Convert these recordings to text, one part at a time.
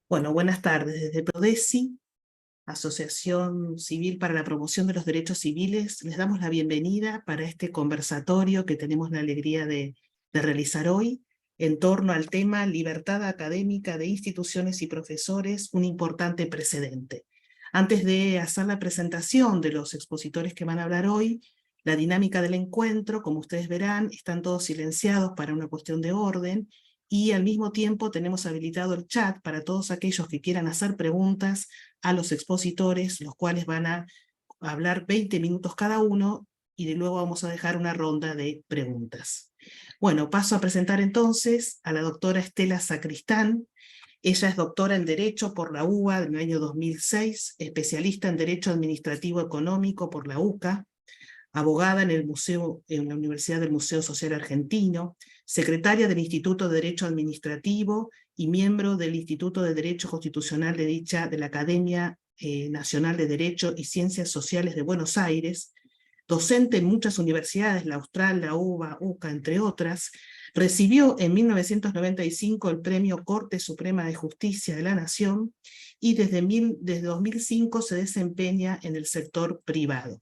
Bueno, buenas tardes. Desde Prodesi, Asociación Civil para la Promoción de los Derechos Civiles, les damos la bienvenida para este conversatorio que tenemos la alegría de realizar hoy en torno al tema libertad académica de instituciones y profesores, un importante precedente. Antes de hacer la presentación de los expositores que van a hablar hoy, la dinámica del encuentro, como ustedes verán, están todos silenciados para una cuestión de orden, y al mismo tiempo tenemos habilitado el chat para todos aquellos que quieran hacer preguntas a los expositores, los cuales van a hablar 20 minutos cada uno, y luego vamos a dejar una ronda de preguntas. Bueno, paso a presentar entonces a la doctora Estela Sacristán. Ella es doctora en Derecho por la UBA en el año 2006, especialista en Derecho Administrativo Económico por la UCA, abogada en la Universidad del Museo Social Argentino, secretaria del Instituto de Derecho Administrativo y miembro del Instituto de Derecho Constitucional de la Academia Nacional de Derecho y Ciencias Sociales de Buenos Aires, docente en muchas universidades, la Austral, la UBA, UCA, entre otras. Recibió en 1995 el Premio Corte Suprema de Justicia de la Nación y desde 2005 se desempeña en el sector privado.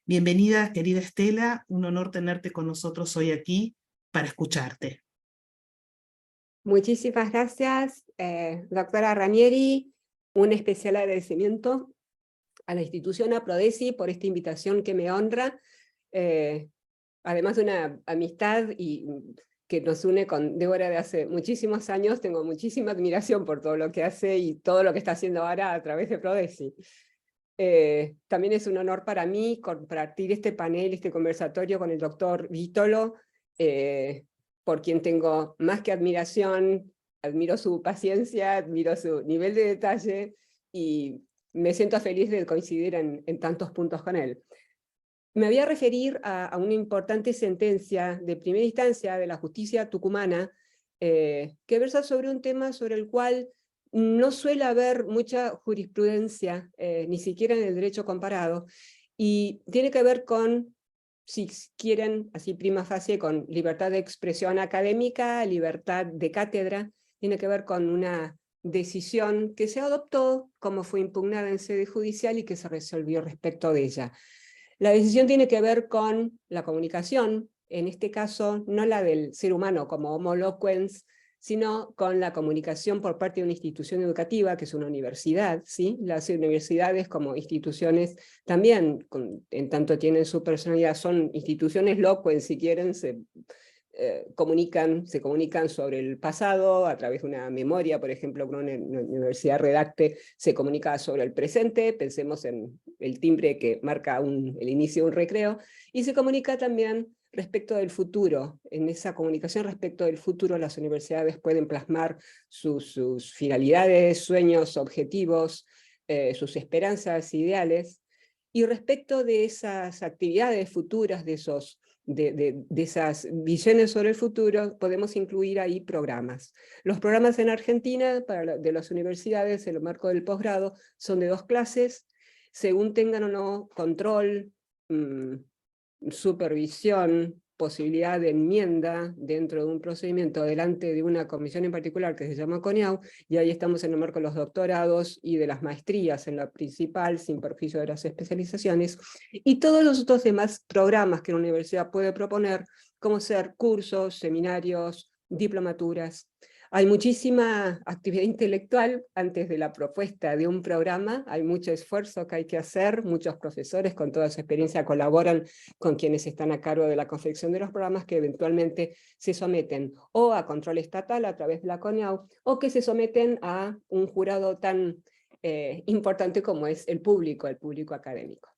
Bienvenida, querida Estela, un honor tenerte con nosotros hoy aquí para escucharte. Muchísimas gracias, doctora Ranieri. Un especial agradecimiento a la institución, a Prodesi, por esta invitación que me honra, además de una amistad que nos une con Débora de hace muchísimos años. Tengo muchísima admiración por todo lo que hace y todo lo que está haciendo ahora a través de Prodesi. También es un honor para mí compartir este panel, este conversatorio con el doctor Vítolo, por quien tengo más que admiración. Admiro su paciencia, admiro su nivel de detalle y me siento feliz de coincidir en tantos puntos con él. Me voy a referir a una importante sentencia de primera instancia de la justicia tucumana, que versa sobre un tema sobre el cual no suele haber mucha jurisprudencia, ni siquiera en el derecho comparado, y tiene que ver con, si quieren, así prima facie, con libertad de expresión académica, libertad de cátedra. Tiene que ver con una decisión que se adoptó, como fue impugnada en sede judicial y que se resolvió respecto de ella. La decisión tiene que ver con la comunicación, en este caso no la del ser humano como homo loquens, sino con la comunicación por parte de una institución educativa, que es una universidad, ¿sí? Las universidades como instituciones también, en tanto tienen su personalidad, son instituciones loquens, si quieren, se comunican sobre el pasado a través de una memoria. Por ejemplo, una universidad redacte se comunica sobre el presente, pensemos en el timbre que marca el inicio de un recreo, y se comunica también respecto del futuro. En esa comunicación respecto del futuro, las universidades pueden plasmar sus finalidades, sueños, objetivos, sus esperanzas, ideales, y respecto de esas actividades futuras, de esas visiones sobre el futuro, podemos incluir ahí programas. Los programas en Argentina de las universidades en el marco del posgrado son de 2 clases, según tengan o no control, supervisión, posibilidad de enmienda dentro de un procedimiento delante de una comisión en particular que se llama CONIAU, y ahí estamos en el marco de los doctorados y de las maestrías en la principal, sin perjuicio de las especializaciones, y todos los otros demás programas que la universidad puede proponer, como ser cursos, seminarios, diplomaturas. Hay muchísima actividad intelectual antes de la propuesta de un programa, hay mucho esfuerzo que hay que hacer, muchos profesores con toda su experiencia colaboran con quienes están a cargo de la confección de los programas, que eventualmente se someten o a control estatal a través de la CONIAU, o que se someten a un jurado tan importante como es el público académico.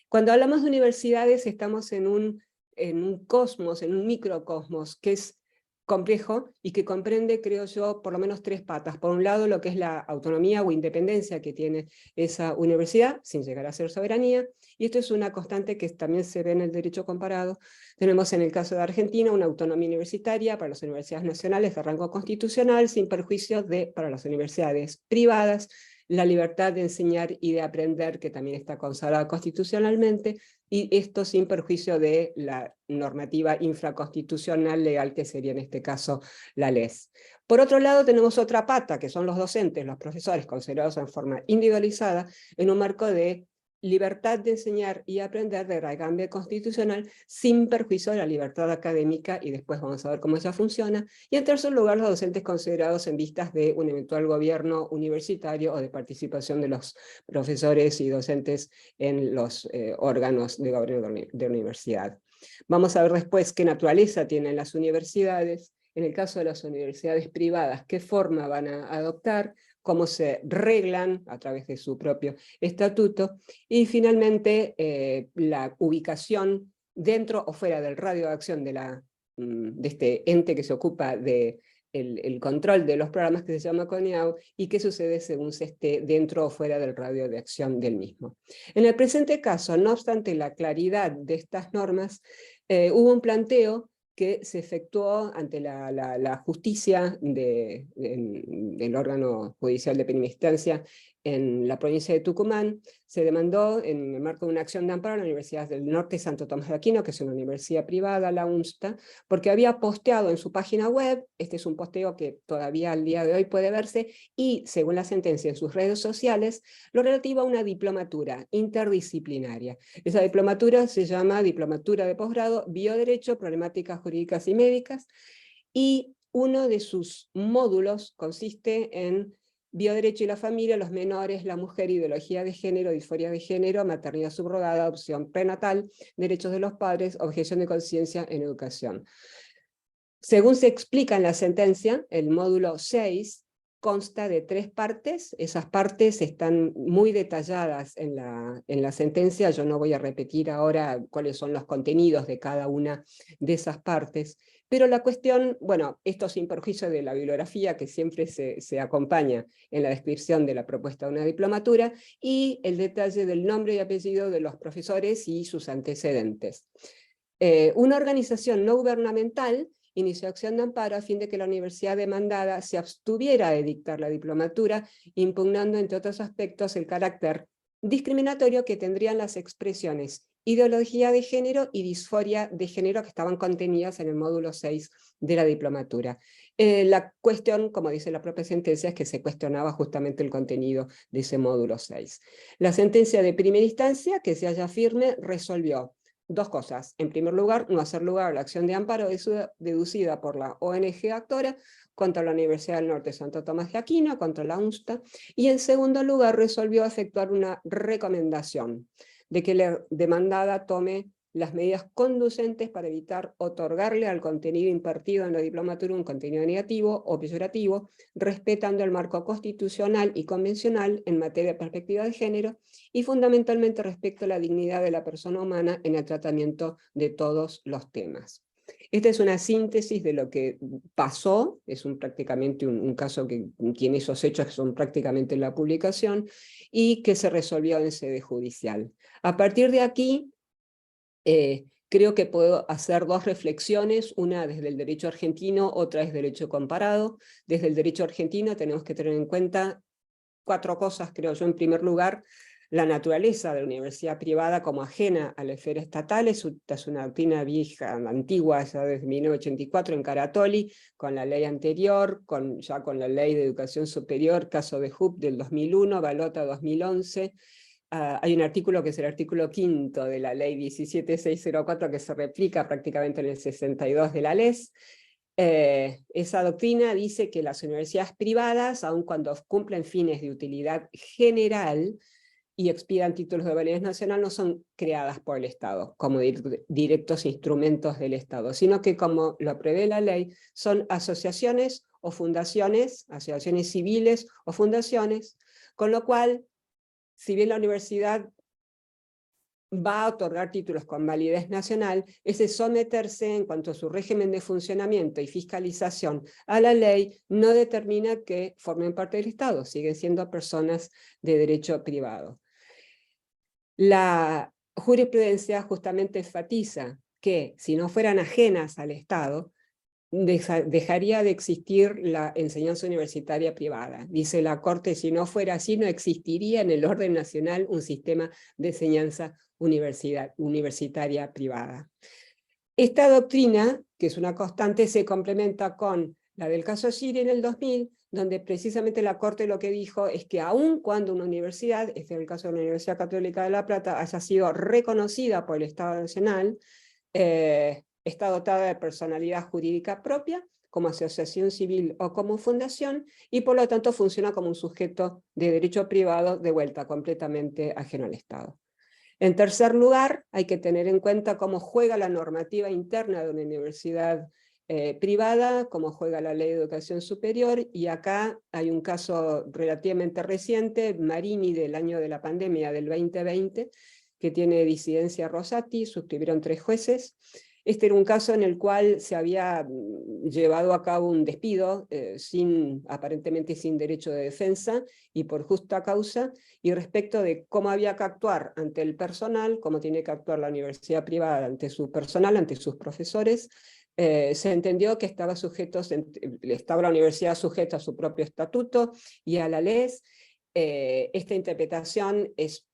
Cuando hablamos de universidades estamos en un cosmos, en un microcosmos, que es complejo y que comprende, creo yo, por lo menos 3 patas. Por un lado, lo que es la autonomía o independencia que tiene esa universidad, sin llegar a ser soberanía, y esto es una constante que también se ve en el derecho comparado. Tenemos en el caso de Argentina una autonomía universitaria para las universidades nacionales de rango constitucional, sin perjuicio para las universidades privadas, la libertad de enseñar y de aprender, que también está consagrada constitucionalmente, y esto sin perjuicio de la normativa infraconstitucional legal, que sería en este caso la LES. Por otro lado, tenemos otra pata, que son los docentes, los profesores, considerados en forma individualizada, en un marco de libertad de enseñar y aprender de raigambre constitucional, sin perjuicio de la libertad académica, y después vamos a ver cómo eso funciona. Y en tercer lugar, los docentes considerados en vistas de un eventual gobierno universitario o de participación de los profesores y docentes en los órganos de gobierno de universidad. Vamos a ver después qué naturaleza tienen las universidades, en el caso de las universidades privadas, qué forma van a adoptar, cómo se reglan a través de su propio estatuto, y finalmente la ubicación dentro o fuera del radio de acción de este ente que se ocupa de el control de los programas, que se llama CONIAU, y qué sucede según se esté dentro o fuera del radio de acción del mismo. En el presente caso, no obstante la claridad de estas normas, hubo un planteo que se efectuó ante la justicia del órgano judicial de primera instancia en la provincia de Tucumán. Se demandó en el marco de una acción de amparo a la Universidad del Norte Santo Tomás de Aquino, que es una universidad privada, la UNSTA, porque había posteado en su página web, este es un posteo que todavía al día de hoy puede verse, y según la sentencia en sus redes sociales, lo relativo a una diplomatura interdisciplinaria. Esa diplomatura se llama Diplomatura de Posgrado, Bioderecho, Problemáticas Jurídicas y Médicas, y uno de sus módulos consiste en Bioderecho y la familia, los menores, la mujer, ideología de género, disforia de género, maternidad subrogada, adopción prenatal, derechos de los padres, objeción de conciencia en educación. Según se explica en la sentencia, el módulo 6 consta de 3 partes. Esas partes están muy detalladas en la sentencia. Yo no voy a repetir ahora cuáles son los contenidos de cada una de esas partes, pero la cuestión, bueno, esto sin perjuicio de la bibliografía que siempre se acompaña en la descripción de la propuesta de una diplomatura, y el detalle del nombre y apellido de los profesores y sus antecedentes. Una organización no gubernamental inició acción de amparo a fin de que la universidad demandada se abstuviera de dictar la diplomatura, impugnando, entre otros aspectos, el carácter discriminatorio que tendrían las expresiones ideología de género y disforia de género que estaban contenidas en el módulo 6 de la diplomatura. La cuestión, como dice la propia sentencia, es que se cuestionaba justamente el contenido de ese módulo 6. La sentencia de primera instancia, que se halla firme, resolvió 2 cosas. En primer lugar, no hacer lugar a la acción de amparo deducida por la ONG actora contra la Universidad del Norte Santo Tomás de Aquino, contra la UNSTA, y en segundo lugar resolvió efectuar una recomendación de que la demandada tome las medidas conducentes para evitar otorgarle al contenido impartido en la diplomatura un contenido negativo o peyorativo, respetando el marco constitucional y convencional en materia de perspectiva de género, y fundamentalmente respecto a la dignidad de la persona humana en el tratamiento de todos los temas. Esta es una síntesis de lo que pasó, es prácticamente un caso que tiene esos hechos que son prácticamente la publicación, y que se resolvió en sede judicial. A partir de aquí, creo que puedo hacer 2 reflexiones, una desde el derecho argentino, otra desde el derecho comparado. Desde el derecho argentino tenemos que tener en cuenta 4 cosas, creo yo. En primer lugar, la naturaleza de la universidad privada como ajena a la esfera estatal. Es una doctrina vieja, antigua, ya desde 1984 en Caratoli, con la ley anterior, ya con la ley de educación superior, caso de Hub del 2001, Balota 2011, hay un artículo que es el artículo 5 de la ley 17604 que se replica prácticamente en el 62 de la LES. Esa doctrina dice que las universidades privadas, aun cuando cumplen fines de utilidad general y expidan títulos de validez nacional, no son creadas por el Estado como directos instrumentos del Estado, sino que, como lo prevé la ley, son asociaciones o fundaciones, asociaciones civiles o fundaciones, con lo cual, si bien la universidad va a otorgar títulos con validez nacional, ese someterse en cuanto a su régimen de funcionamiento y fiscalización a la ley no determina que formen parte del Estado, siguen siendo personas de derecho privado. La jurisprudencia justamente enfatiza que si no fueran ajenas al Estado, dejaría de existir la enseñanza universitaria privada. Dice la Corte, si no fuera así, no existiría en el orden nacional un sistema de enseñanza universitaria privada. Esta doctrina, que es una constante, se complementa con la del caso Siri en el 2000, donde precisamente la Corte lo que dijo es que aun cuando una universidad, este es el caso de la Universidad Católica de La Plata, haya sido reconocida por el Estado Nacional, está dotada de personalidad jurídica propia, como asociación civil o como fundación, y por lo tanto funciona como un sujeto de derecho privado de vuelta completamente ajeno al Estado. En tercer lugar, hay que tener en cuenta cómo juega la normativa interna de una universidad privada, cómo juega la Ley de Educación Superior, y acá hay un caso relativamente reciente, Marini, del año de la pandemia del 2020, que tiene disidencia Rosati, suscribieron 3 jueces. Este era un caso en el cual se había llevado a cabo un despido, aparentemente sin derecho de defensa y por justa causa, y respecto de cómo había que actuar ante el personal, cómo tiene que actuar la universidad privada ante su personal, ante sus profesores, se entendió que estaba la universidad sujeta a su propio estatuto y a la ley. Esta interpretación es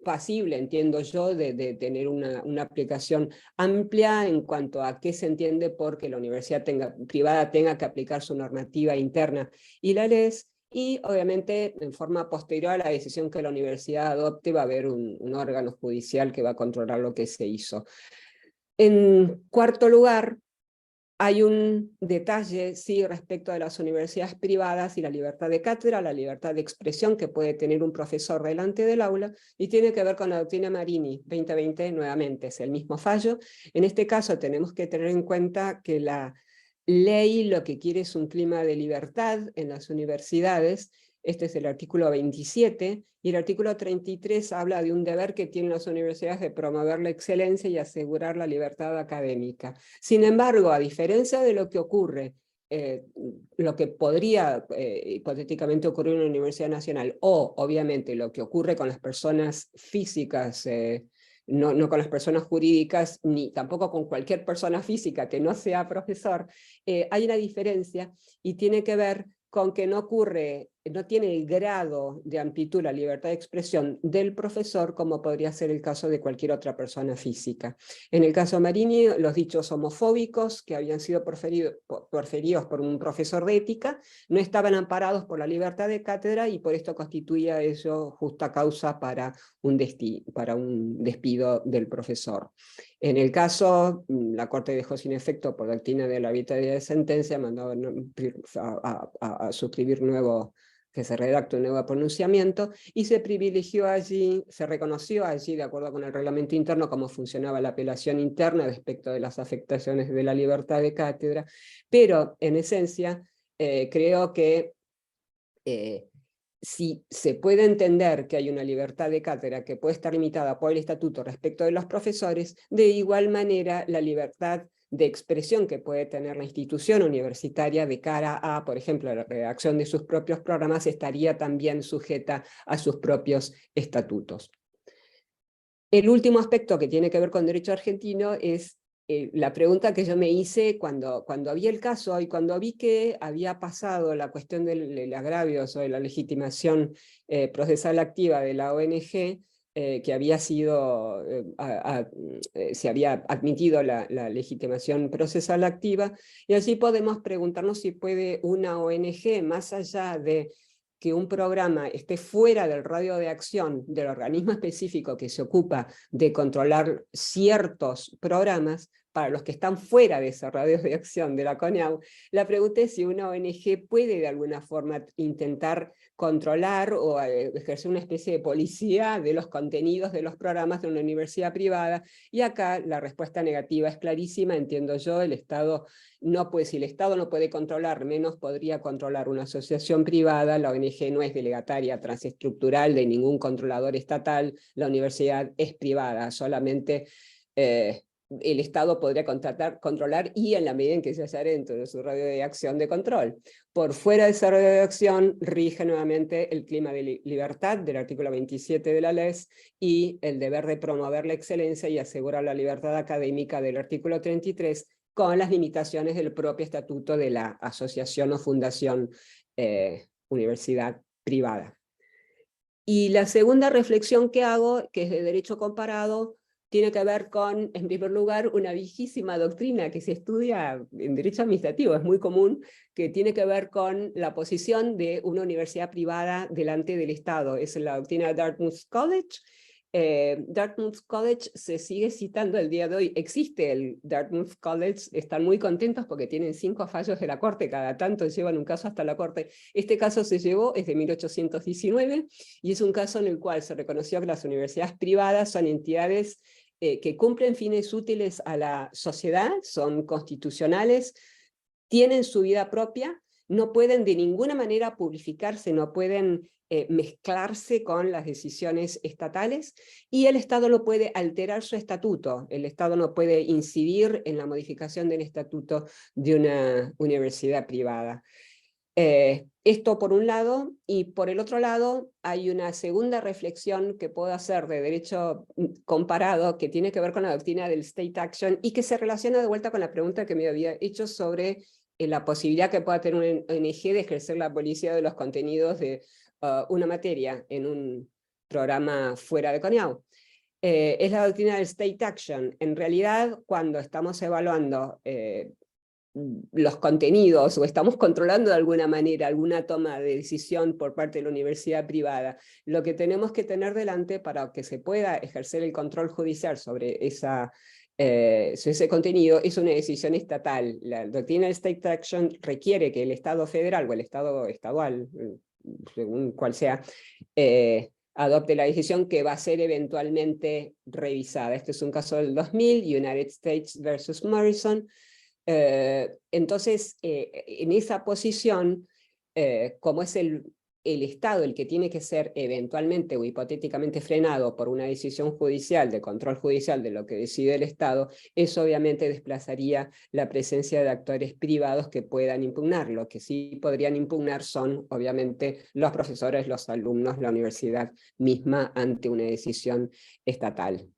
pasible, entiendo yo, de tener una aplicación amplia en cuanto a qué se entiende por que la universidad privada tenga que aplicar su normativa interna y la ley, y obviamente en forma posterior a la decisión que la universidad adopte va a haber un órgano judicial que va a controlar lo que se hizo. En cuarto lugar, hay un detalle, sí, respecto de las universidades privadas y la libertad de cátedra, la libertad de expresión que puede tener un profesor delante del aula, y tiene que ver con la doctrina Marini, 2020 nuevamente, es el mismo fallo. En este caso tenemos que tener en cuenta que la ley lo que quiere es un clima de libertad en las universidades. Este es el artículo 27, y el artículo 33 habla de un deber que tienen las universidades de promover la excelencia y asegurar la libertad académica. Sin embargo, a diferencia de lo que ocurre, lo que podría hipotéticamente ocurrir en una universidad nacional, o obviamente lo que ocurre con las personas físicas, no con las personas jurídicas, ni tampoco con cualquier persona física que no sea profesor, hay una diferencia, y tiene que ver con que no tiene el grado de amplitud, la libertad de expresión del profesor como podría ser el caso de cualquier otra persona física. En el caso Marini, los dichos homofóbicos que habían sido proferidos por un profesor de ética no estaban amparados por la libertad de cátedra, y por esto constituía eso justa causa para un despido del profesor. En el caso, la Corte dejó sin efecto por doctrina de la arbitrariedad de sentencia, mandó a suscribir que se redacte un nuevo pronunciamiento, y se privilegió allí, se reconoció allí, de acuerdo con el reglamento interno, cómo funcionaba la apelación interna respecto de las afectaciones de la libertad de cátedra, pero en esencia creo que si se puede entender que hay una libertad de cátedra que puede estar limitada por el estatuto respecto de los profesores, de igual manera la libertad de expresión que puede tener la institución universitaria de cara a, por ejemplo, la redacción de sus propios programas estaría también sujeta a sus propios estatutos. El último aspecto que tiene que ver con derecho argentino es la pregunta que yo me hice cuando vi el caso y cuando vi que había pasado la cuestión del agravio sobre la legitimación procesal activa de la ONG, que había sido, se había admitido la legitimación procesal activa, y así podemos preguntarnos si puede una ONG, más allá de que un programa esté fuera del radio de acción del organismo específico que se ocupa de controlar ciertos programas, para los que están fuera de ese radio de acción de la CONEAU, la pregunta es si una ONG puede de alguna forma intentar controlar o ejercer una especie de policía de los contenidos de los programas de una universidad privada, y acá la respuesta negativa es clarísima, entiendo yo. El Estado no puede, si el Estado no puede controlar, menos podría controlar una asociación privada. La ONG no es delegataria transestructural de ningún controlador estatal, la universidad es privada, solamente el Estado podría controlar, y en la medida en que se haya dentro de su radio de acción de control. Por fuera de ese radio de acción rige nuevamente el clima de libertad del artículo 27 de la ley, y el deber de promover la excelencia y asegurar la libertad académica del artículo 33, con las limitaciones del propio estatuto de la asociación o fundación universidad privada. Y la segunda reflexión que hago, que es de derecho comparado, tiene que ver con, en primer lugar, una viejísima doctrina que se estudia en derecho administrativo, es muy común, que tiene que ver con la posición de una universidad privada delante del Estado. Es la doctrina de Dartmouth College. Dartmouth College se sigue citando el día de hoy. Existe el Dartmouth College, están muy contentos porque tienen 5 fallos de la Corte, cada tanto llevan un caso hasta la Corte. Este caso se llevó, es de 1819, y es un caso en el cual se reconoció que las universidades privadas son entidades que cumplen fines útiles a la sociedad, son constitucionales, tienen su vida propia, no pueden de ninguna manera publificarse, no pueden mezclarse con las decisiones estatales, y el Estado no puede alterar su estatuto, el Estado no puede incidir en la modificación del estatuto de una universidad privada. Esto por un lado, y por el otro lado hay una segunda reflexión que puedo hacer de derecho comparado que tiene que ver con la doctrina del state action y que se relaciona de vuelta con la pregunta que me había hecho sobre la posibilidad que pueda tener un ONG de ejercer la policía de los contenidos de una materia en un programa fuera de CONIAU. Es la doctrina del state action. En realidad, cuando estamos evaluando los contenidos o estamos controlando de alguna manera alguna toma de decisión por parte de la universidad privada, lo que tenemos que tener delante para que se pueda ejercer el control judicial sobre ese contenido es una decisión estatal. La doctrina del state action requiere que el Estado federal o el Estado estadual, según cual sea, adopte la decisión que va a ser eventualmente revisada. Este es un caso del 2000, United States versus Morrison. Entonces, en esa posición, como es el Estado el que tiene que ser eventualmente o hipotéticamente frenado por una decisión judicial, de control judicial de lo que decide el Estado, eso obviamente desplazaría la presencia de actores privados que puedan impugnar. Lo que sí podrían impugnar son, obviamente, los profesores, los alumnos, la universidad misma ante una decisión estatal.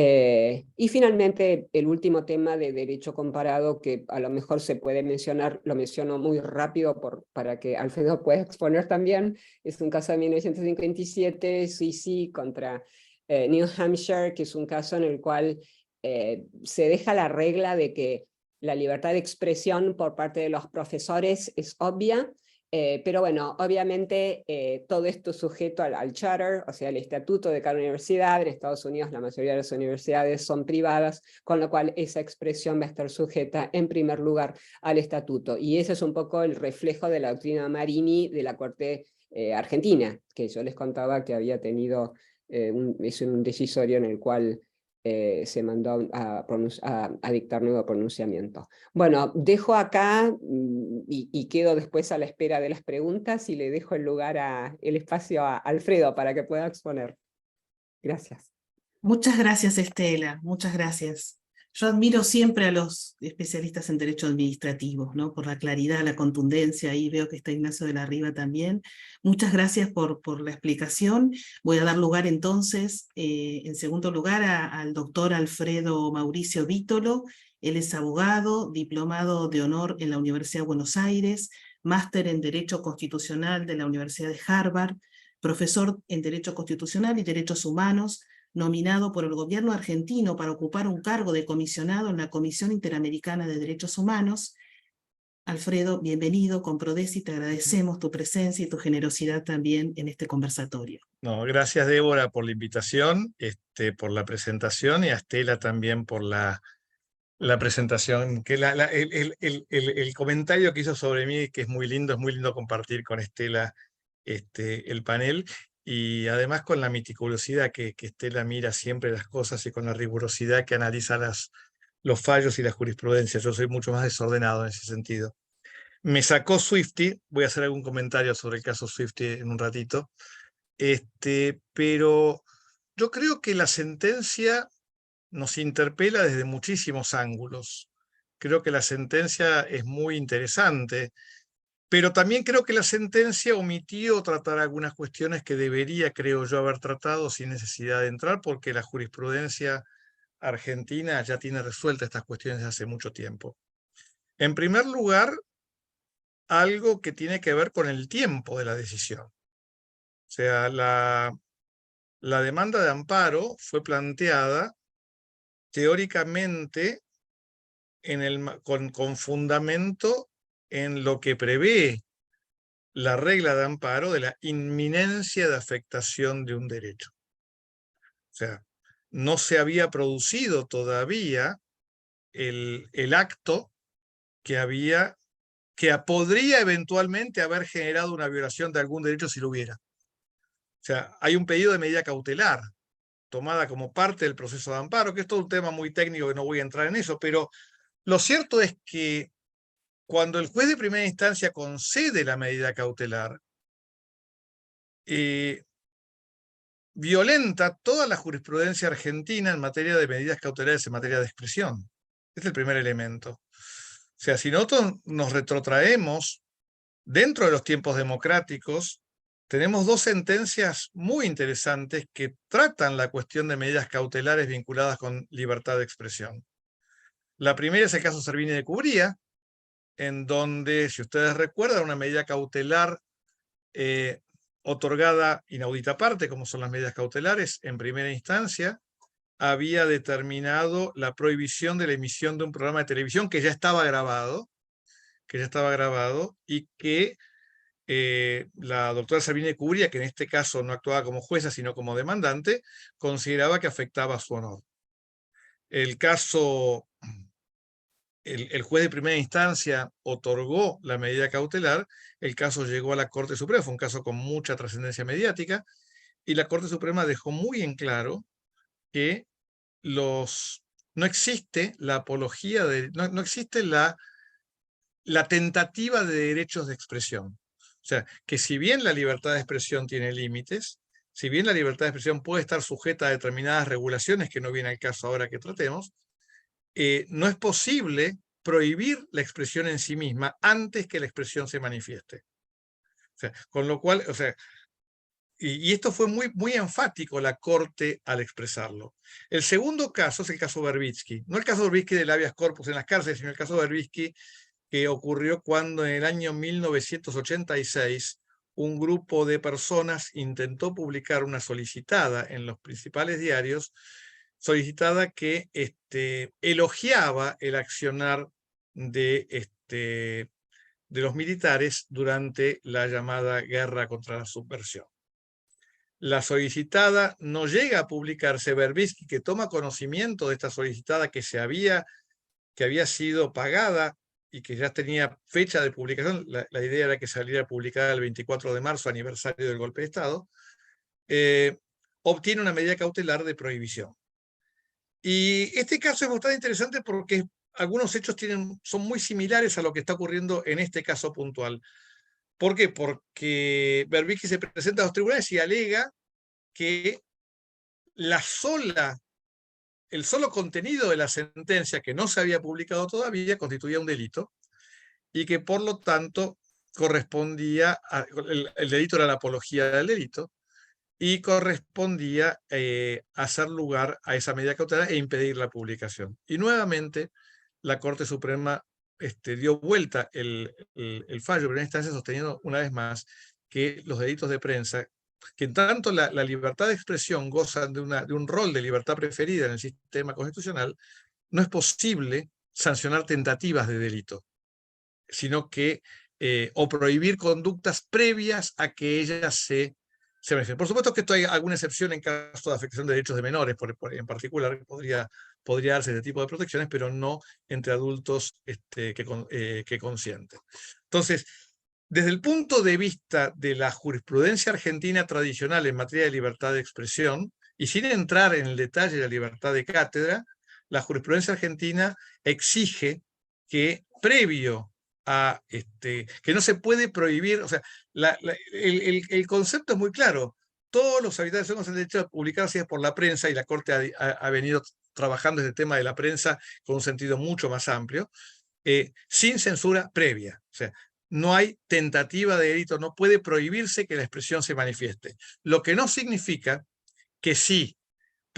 Y finalmente, el último tema de derecho comparado, que a lo mejor se puede mencionar, lo menciono muy rápido para que Alfredo pueda exponer también, es un caso de 1957, Sweezy contra New Hampshire, que es un caso en el cual se deja la regla de que la libertad de expresión por parte de los profesores es obvia, pero bueno, obviamente todo esto es sujeto al charter, o sea, al estatuto de cada universidad. En Estados Unidos la mayoría de las universidades son privadas, con lo cual esa expresión va a estar sujeta en primer lugar al estatuto. Y ese es un poco el reflejo de la doctrina Marini de la Corte Argentina, que yo les contaba que había tenido es un decisorio en el cual se mandó a dictar nuevo pronunciamiento. Bueno, dejo acá y quedo después a la espera de las preguntas y le dejo el espacio a Alfredo para que pueda exponer. Gracias. Muchas gracias, Estela, muchas gracias. Yo admiro siempre a los especialistas en derecho administrativo, ¿no? Por la claridad, la contundencia. Ahí veo que está Ignacio de la Riva también. Muchas gracias por la explicación. Voy a dar lugar entonces, en segundo lugar, al doctor Alfredo Mauricio Vítolo. Él es abogado, diplomado de honor en la Universidad de Buenos Aires, máster en Derecho Constitucional de la Universidad de Harvard, profesor en Derecho Constitucional y Derechos Humanos, nominado por el gobierno argentino para ocupar un cargo de comisionado en la Comisión Interamericana de Derechos Humanos. Alfredo, bienvenido con Prodesi, te agradecemos tu presencia y tu generosidad también en este conversatorio. No, gracias Débora por la invitación, por la presentación, y a Estela también por la presentación, que el comentario que hizo sobre mí, que es muy lindo compartir con Estela el panel, y además con la meticulosidad que Estela mira siempre las cosas y con la rigurosidad que analiza los fallos y la jurisprudencia. Yo soy mucho más desordenado en ese sentido. Me sacó Swifty, voy a hacer algún comentario sobre el caso Swifty en un ratito, pero yo creo que la sentencia nos interpela desde muchísimos ángulos. Creo que la sentencia es muy interesante, pero también creo que la sentencia omitió tratar algunas cuestiones que debería, creo yo, haber tratado sin necesidad de entrar, porque la jurisprudencia argentina ya tiene resueltas estas cuestiones desde hace mucho tiempo. En primer lugar, algo que tiene que ver con el tiempo de la decisión. O sea, la demanda de amparo fue planteada teóricamente con fundamento en lo que prevé la regla de amparo de la inminencia de afectación de un derecho. O sea, no se había producido todavía el acto que podría eventualmente haber generado una violación de algún derecho si lo hubiera. O sea, hay un pedido de medida cautelar tomada como parte del proceso de amparo, que es todo un tema muy técnico que no voy a entrar en eso, pero lo cierto es que cuando el juez de primera instancia concede la medida cautelar, violenta toda la jurisprudencia argentina en materia de medidas cautelares en materia de expresión. Este es el primer elemento. O sea, si nosotros nos retrotraemos dentro de los tiempos democráticos, tenemos dos sentencias muy interesantes que tratan la cuestión de medidas cautelares vinculadas con libertad de expresión. La primera es el caso Servini de Cubría, en donde, si ustedes recuerdan, una medida cautelar otorgada inaudita parte, como son las medidas cautelares, en primera instancia, había determinado la prohibición de la emisión de un programa de televisión que ya estaba grabado, y que la doctora Servini de Cubría, que en este caso no actuaba como jueza, sino como demandante, consideraba que afectaba su honor. El juez de primera instancia otorgó la medida cautelar, el caso llegó a la Corte Suprema, fue un caso con mucha trascendencia mediática, y la Corte Suprema dejó muy en claro que no existe la apología, no existe la tentativa de derechos de expresión. O sea, que si bien la libertad de expresión tiene límites, si bien la libertad de expresión puede estar sujeta a determinadas regulaciones, que no viene al caso ahora que tratemos, no es posible prohibir la expresión en sí misma antes que la expresión se manifieste. O sea, con lo cual, o sea, y esto fue muy, muy enfático la Corte al expresarlo. El segundo caso es el caso Verbitsky. No el caso Verbitsky del habeas corpus en las cárceles, sino el caso Verbitsky que ocurrió cuando en el año 1986 un grupo de personas intentó publicar una solicitada en los principales diarios, solicitada que elogiaba el accionar de los militares durante la llamada guerra contra la subversión. La solicitada no llega a publicarse. Verbitsky, que toma conocimiento de esta solicitada que había sido pagada y que ya tenía fecha de publicación, la idea era que saliera publicada el 24 de marzo, aniversario del golpe de Estado, obtiene una medida cautelar de prohibición. Y este caso es bastante interesante porque algunos hechos son muy similares a lo que está ocurriendo en este caso puntual. ¿Por qué? Porque Verbitsky se presenta a los tribunales y alega que el solo contenido de la sentencia, que no se había publicado todavía, constituía un delito, y que por lo tanto correspondía, el delito era la apología del delito, y correspondía hacer lugar a esa medida cautelar e impedir la publicación. Y nuevamente la Corte Suprema dio vuelta el fallo en primera instancia, sosteniendo una vez más que los delitos de prensa, que en tanto la libertad de expresión gozan de un rol de libertad preferida en el sistema constitucional, no es posible sancionar tentativas de delito, sino que o prohibir conductas previas a que ellas se manifiesten. Por supuesto que esto hay alguna excepción en caso de afectación de derechos de menores, en particular, podría darse este tipo de protecciones, pero no entre adultos que consienten. Entonces, desde el punto de vista de la jurisprudencia argentina tradicional en materia de libertad de expresión, y sin entrar en el detalle de la libertad de cátedra, la jurisprudencia argentina exige que previo a que no se puede prohibir, o sea, el concepto es muy claro. Todos los habitantes tenemos el derecho a publicarse por la prensa, y la Corte ha venido trabajando este tema de la prensa con un sentido mucho más amplio, sin censura previa. O sea, no hay tentativa de delito, no puede prohibirse que la expresión se manifieste. Lo que no significa que sí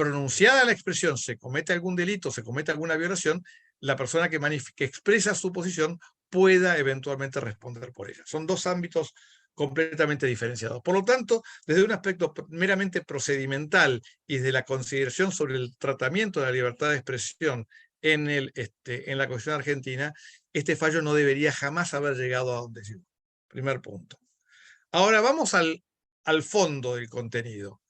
pronunciada la expresión, se comete algún delito, se comete alguna violación, la persona que expresa su posición pueda eventualmente responder por ella. Son dos ámbitos completamente diferenciados. Por lo tanto, desde un aspecto meramente procedimental y desde la consideración sobre el tratamiento de la libertad de expresión en la Constitución argentina, este fallo no debería jamás haber llegado a donde llegó. Primer punto. Ahora vamos al fondo del contenido,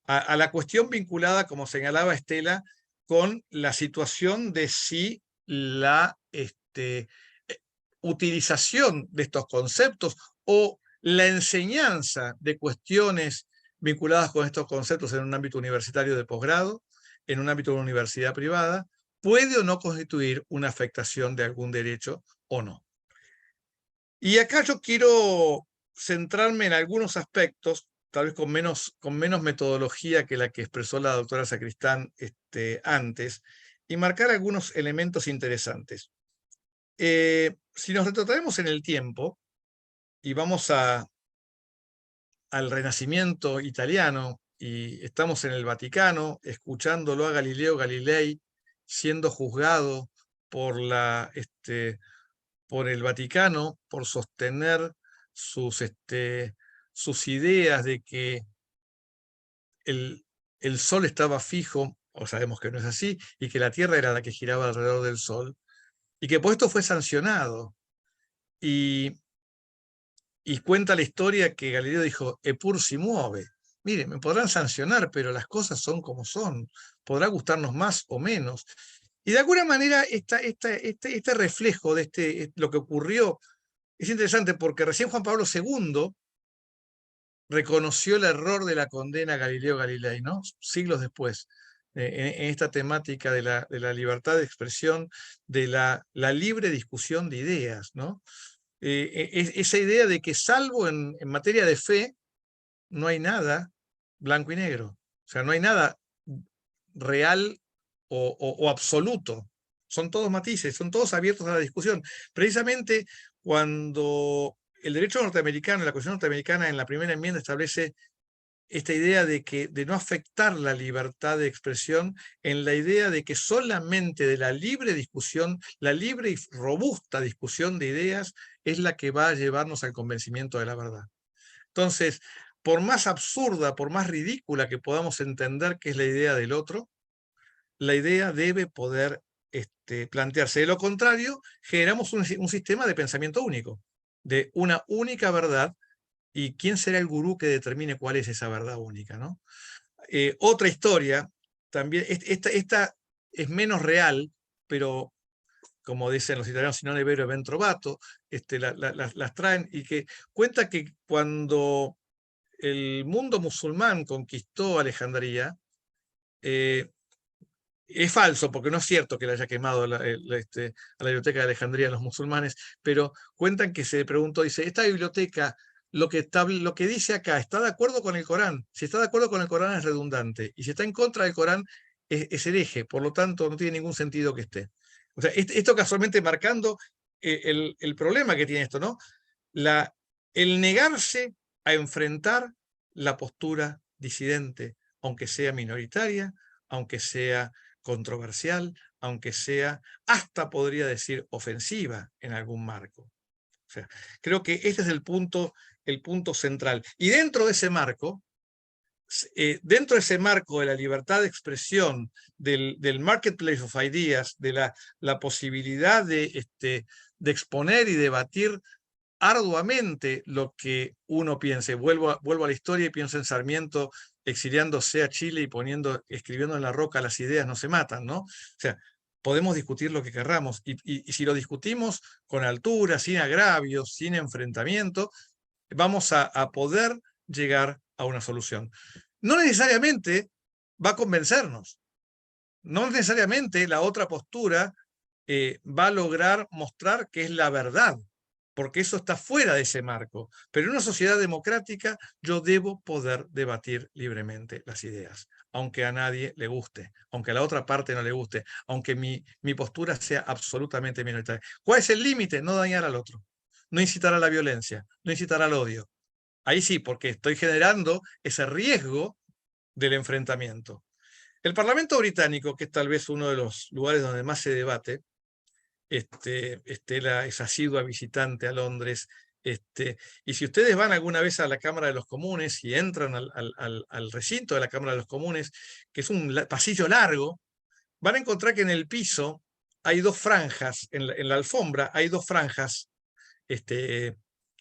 a la cuestión vinculada, como señalaba Estela, con la situación de si la utilización de estos conceptos o la enseñanza de cuestiones vinculadas con estos conceptos en un ámbito universitario de posgrado, en un ámbito de una universidad privada, puede o no constituir una afectación de algún derecho o no. Y acá yo quiero centrarme en algunos aspectos, tal vez con menos metodología que la que expresó la doctora Sacristán antes, y marcar algunos elementos interesantes. Si nos retrotraemos en el tiempo y vamos al Renacimiento italiano y estamos en el Vaticano, escuchándolo a Galileo Galilei siendo juzgado por el Vaticano por sostener sus ideas de que el Sol estaba fijo, o sabemos que no es así, y que la Tierra era la que giraba alrededor del Sol, y que por esto fue sancionado. Y cuenta la historia que Galileo dijo, Eppur si muove. Mire, me podrán sancionar, pero las cosas son como son. Podrá gustarnos más o menos. Y de alguna manera este reflejo de lo que ocurrió es interesante porque recién Juan Pablo II reconoció el error de la condena a Galileo Galilei, ¿no? Siglos después, en esta temática de la libertad de expresión, de la libre discusión de ideas, ¿no? Esa idea de que salvo en materia de fe, no hay nada blanco y negro. O sea, no hay nada real o absoluto. Son todos matices, son todos abiertos a la discusión. Precisamente cuando el derecho norteamericano, la Constitución norteamericana en la primera enmienda establece esta idea de no afectar la libertad de expresión, en la idea de que solamente de la libre discusión, la libre y robusta discusión de ideas es la que va a llevarnos al convencimiento de la verdad. Entonces, por más absurda, por más ridícula que podamos entender que es la idea del otro, la idea debe poder plantearse. De lo contrario, generamos un sistema de pensamiento único, de una única verdad, y quién será el gurú que determine cuál es esa verdad única, ¿no? Otra historia, también, esta es menos real, pero como dicen los italianos, si non è vero è ben trovato, las traen, y que cuenta que cuando el mundo musulmán conquistó Alejandría, es falso, porque no es cierto que le haya quemado a la biblioteca de Alejandría a los musulmanes, pero cuentan que se preguntó, dice, esta biblioteca, lo que dice acá, ¿está de acuerdo con el Corán? Si está de acuerdo con el Corán es redundante, y si está en contra del Corán es hereje, por lo tanto no tiene ningún sentido que esté. O sea, esto casualmente marcando el problema que tiene esto, ¿no? El negarse a enfrentar la postura disidente, aunque sea minoritaria, aunque sea controversial, aunque sea, hasta podría decir, ofensiva en algún marco. O sea, creo que este es el punto central. Y dentro de ese marco, de la libertad de expresión, del marketplace of ideas, de la posibilidad de exponer y debatir arduamente lo que uno piense. Vuelvo a la historia y pienso en Sarmiento exiliándose a Chile y escribiendo en la roca, las ideas no se matan, ¿no? O sea, podemos discutir lo que querramos, y si lo discutimos con altura, sin agravios, sin enfrentamiento, vamos a poder llegar a una solución. No necesariamente va a convencernos, no necesariamente la otra postura va a lograr mostrar que es la verdad, porque eso está fuera de ese marco. Pero en una sociedad democrática yo debo poder debatir libremente las ideas, aunque a nadie le guste, aunque a la otra parte no le guste, aunque mi postura sea absolutamente minoritaria. ¿Cuál es el límite? No dañar al otro, no incitar a la violencia, no incitar al odio. Ahí sí, porque estoy generando ese riesgo del enfrentamiento. El Parlamento británico, que es tal vez uno de los lugares donde más se debate, Estela es asidua visitante a Londres, y si ustedes van alguna vez a la Cámara de los Comunes y entran al recinto de la Cámara de los Comunes, que es un pasillo largo, van a encontrar que en el piso hay dos franjas, en la alfombra hay dos franjas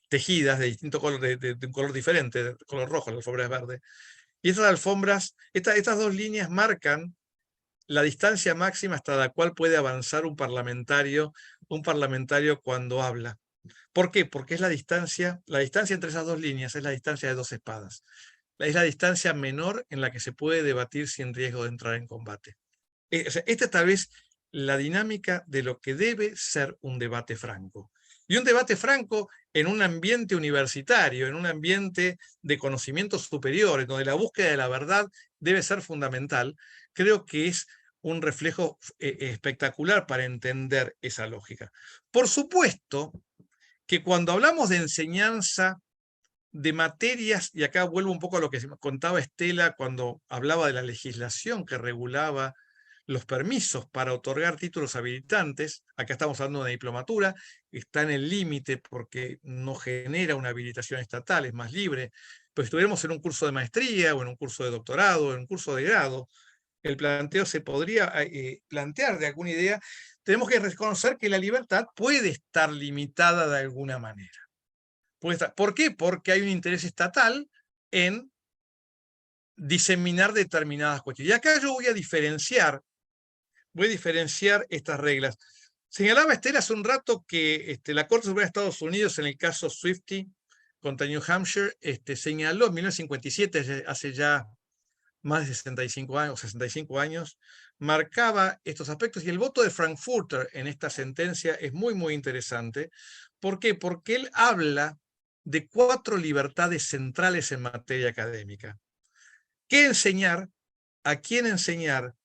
tejidas de distinto color, de un color diferente, de color rojo, la alfombra es verde. Y estas alfombras, estas dos líneas marcan la distancia máxima hasta la cual puede avanzar un parlamentario cuando habla. ¿Por qué? Porque es la distancia entre esas dos líneas es la distancia de dos espadas. Es la distancia menor en la que se puede debatir sin riesgo de entrar en combate. Esta es tal vez la dinámica de lo que debe ser un debate franco. Y un debate franco en un ambiente universitario, en un ambiente de conocimientos superiores, donde la búsqueda de la verdad debe ser fundamental, creo que es un reflejo espectacular para entender esa lógica. Por supuesto que cuando hablamos de enseñanza de materias, y acá vuelvo un poco a lo que contaba Estela cuando hablaba de la legislación que regulaba los permisos para otorgar títulos habilitantes, acá estamos hablando de diplomatura, está en el límite porque no genera una habilitación estatal, es más libre, pero si estuviéramos en un curso de maestría o en un curso de doctorado o en un curso de grado, el planteo se podría plantear de alguna idea, tenemos que reconocer que la libertad puede estar limitada de alguna manera. ¿Por qué? Porque hay un interés estatal en diseminar determinadas cuestiones. Y acá yo voy a diferenciar estas reglas. Señalaba Estela hace un rato que la Corte Suprema de Estados Unidos, en el caso Swifty contra New Hampshire, señaló en 1957, hace ya más de 65 años, marcaba estos aspectos, y el voto de Frankfurter en esta sentencia es muy, muy interesante. ¿Por qué? Porque él habla de 4 libertades centrales en materia académica. ¿Qué enseñar? ¿A quién enseñar?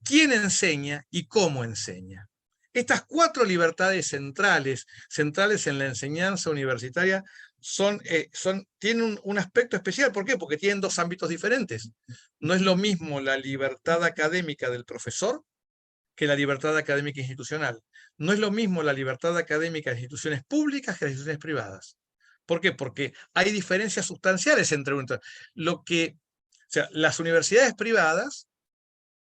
¿Quién enseña? ¿Y cómo enseña? Estas 4 libertades centrales en la enseñanza universitaria tienen un aspecto especial. ¿Por qué? Porque tienen 2 ámbitos diferentes. No es lo mismo la libertad académica del profesor que la libertad académica institucional. No es lo mismo la libertad académica de instituciones públicas que de instituciones privadas. ¿Por qué? Porque hay diferencias sustanciales entre las universidades privadas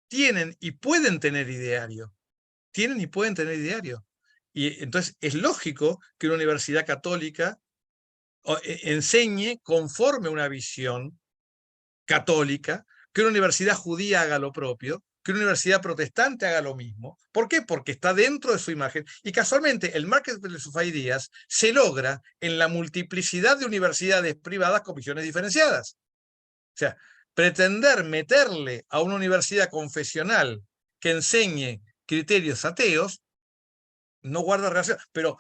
tienen y pueden tener ideario. Tienen y pueden tener ideario. Y entonces es lógico que una universidad católica enseñe conforme una visión católica, que una universidad judía haga lo propio, que una universidad protestante haga lo mismo. ¿Por qué? Porque está dentro de su imagen. Y casualmente el Marketplace of Ideas se logra en la multiplicidad de universidades privadas con visiones diferenciadas. O sea, pretender meterle a una universidad confesional que enseñe criterios ateos no guarda relación, pero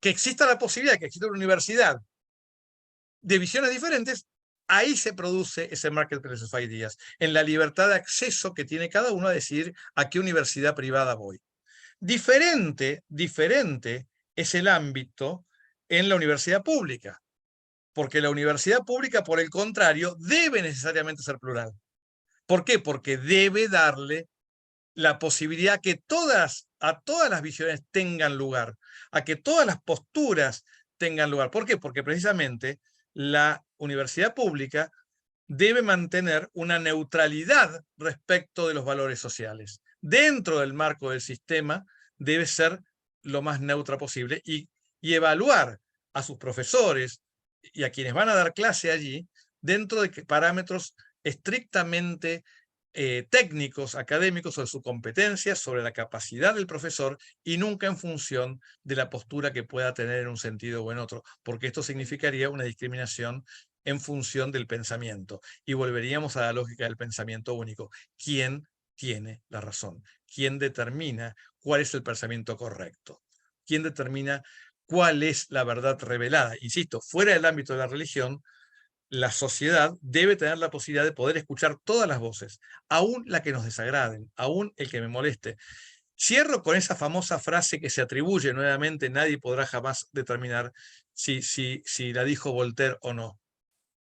que exista la posibilidad de que exista una universidad de visiones diferentes, ahí se produce ese Marketplace of Ideas, en la libertad de acceso que tiene cada uno a decidir a qué universidad privada voy. Diferente es el ámbito en la universidad pública, porque la universidad pública, por el contrario, debe necesariamente ser plural. ¿Por qué? Porque debe darle la posibilidad a todas las visiones tengan lugar, a que todas las posturas tengan lugar. ¿Por qué? Porque precisamente la universidad pública debe mantener una neutralidad respecto de los valores sociales. Dentro del marco del sistema debe ser lo más neutra posible y evaluar a sus profesores y a quienes van a dar clase allí dentro de parámetros estrictamente técnicos, académicos, sobre su competencia, sobre la capacidad del profesor, y nunca en función de la postura que pueda tener en un sentido o en otro, porque esto significaría una discriminación en función del pensamiento, y volveríamos a la lógica del pensamiento único. ¿Quién tiene la razón? ¿Quién determina cuál es el pensamiento correcto? ¿Quién determina cuál es la verdad revelada? Insisto, fuera del ámbito de la religión, la sociedad debe tener la posibilidad de poder escuchar todas las voces, aún la que nos desagraden, aún el que me moleste. Cierro con esa famosa frase que se atribuye nuevamente, nadie podrá jamás determinar si la dijo Voltaire o no.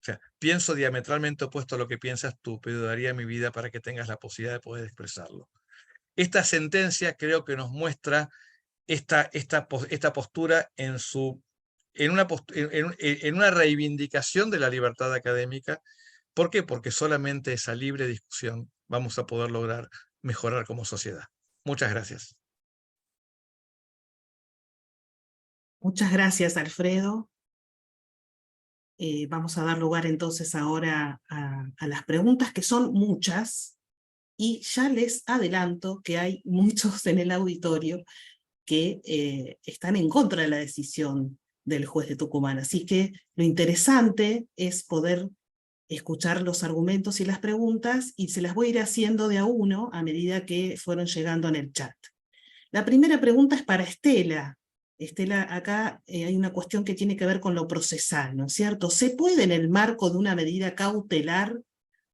sea, pienso diametralmente opuesto a lo que piensas tú, pero daría mi vida para que tengas la posibilidad de poder expresarlo. Esta sentencia creo que nos muestra esta postura en una reivindicación de la libertad académica. ¿Por qué? Porque solamente esa libre discusión vamos a poder lograr mejorar como sociedad. Muchas gracias. Muchas gracias, Alfredo. Vamos a dar lugar entonces ahora a las preguntas, que son muchas, y ya les adelanto que hay muchos en el auditorio que están en contra de la decisión del juez de Tucumán. Así que lo interesante es poder escuchar los argumentos y las preguntas, y se las voy a ir haciendo de a uno a medida que fueron llegando en el chat. La primera pregunta es para Estela. Estela, acá hay una cuestión que tiene que ver con lo procesal, ¿no es cierto? ¿Se puede en el marco de una medida cautelar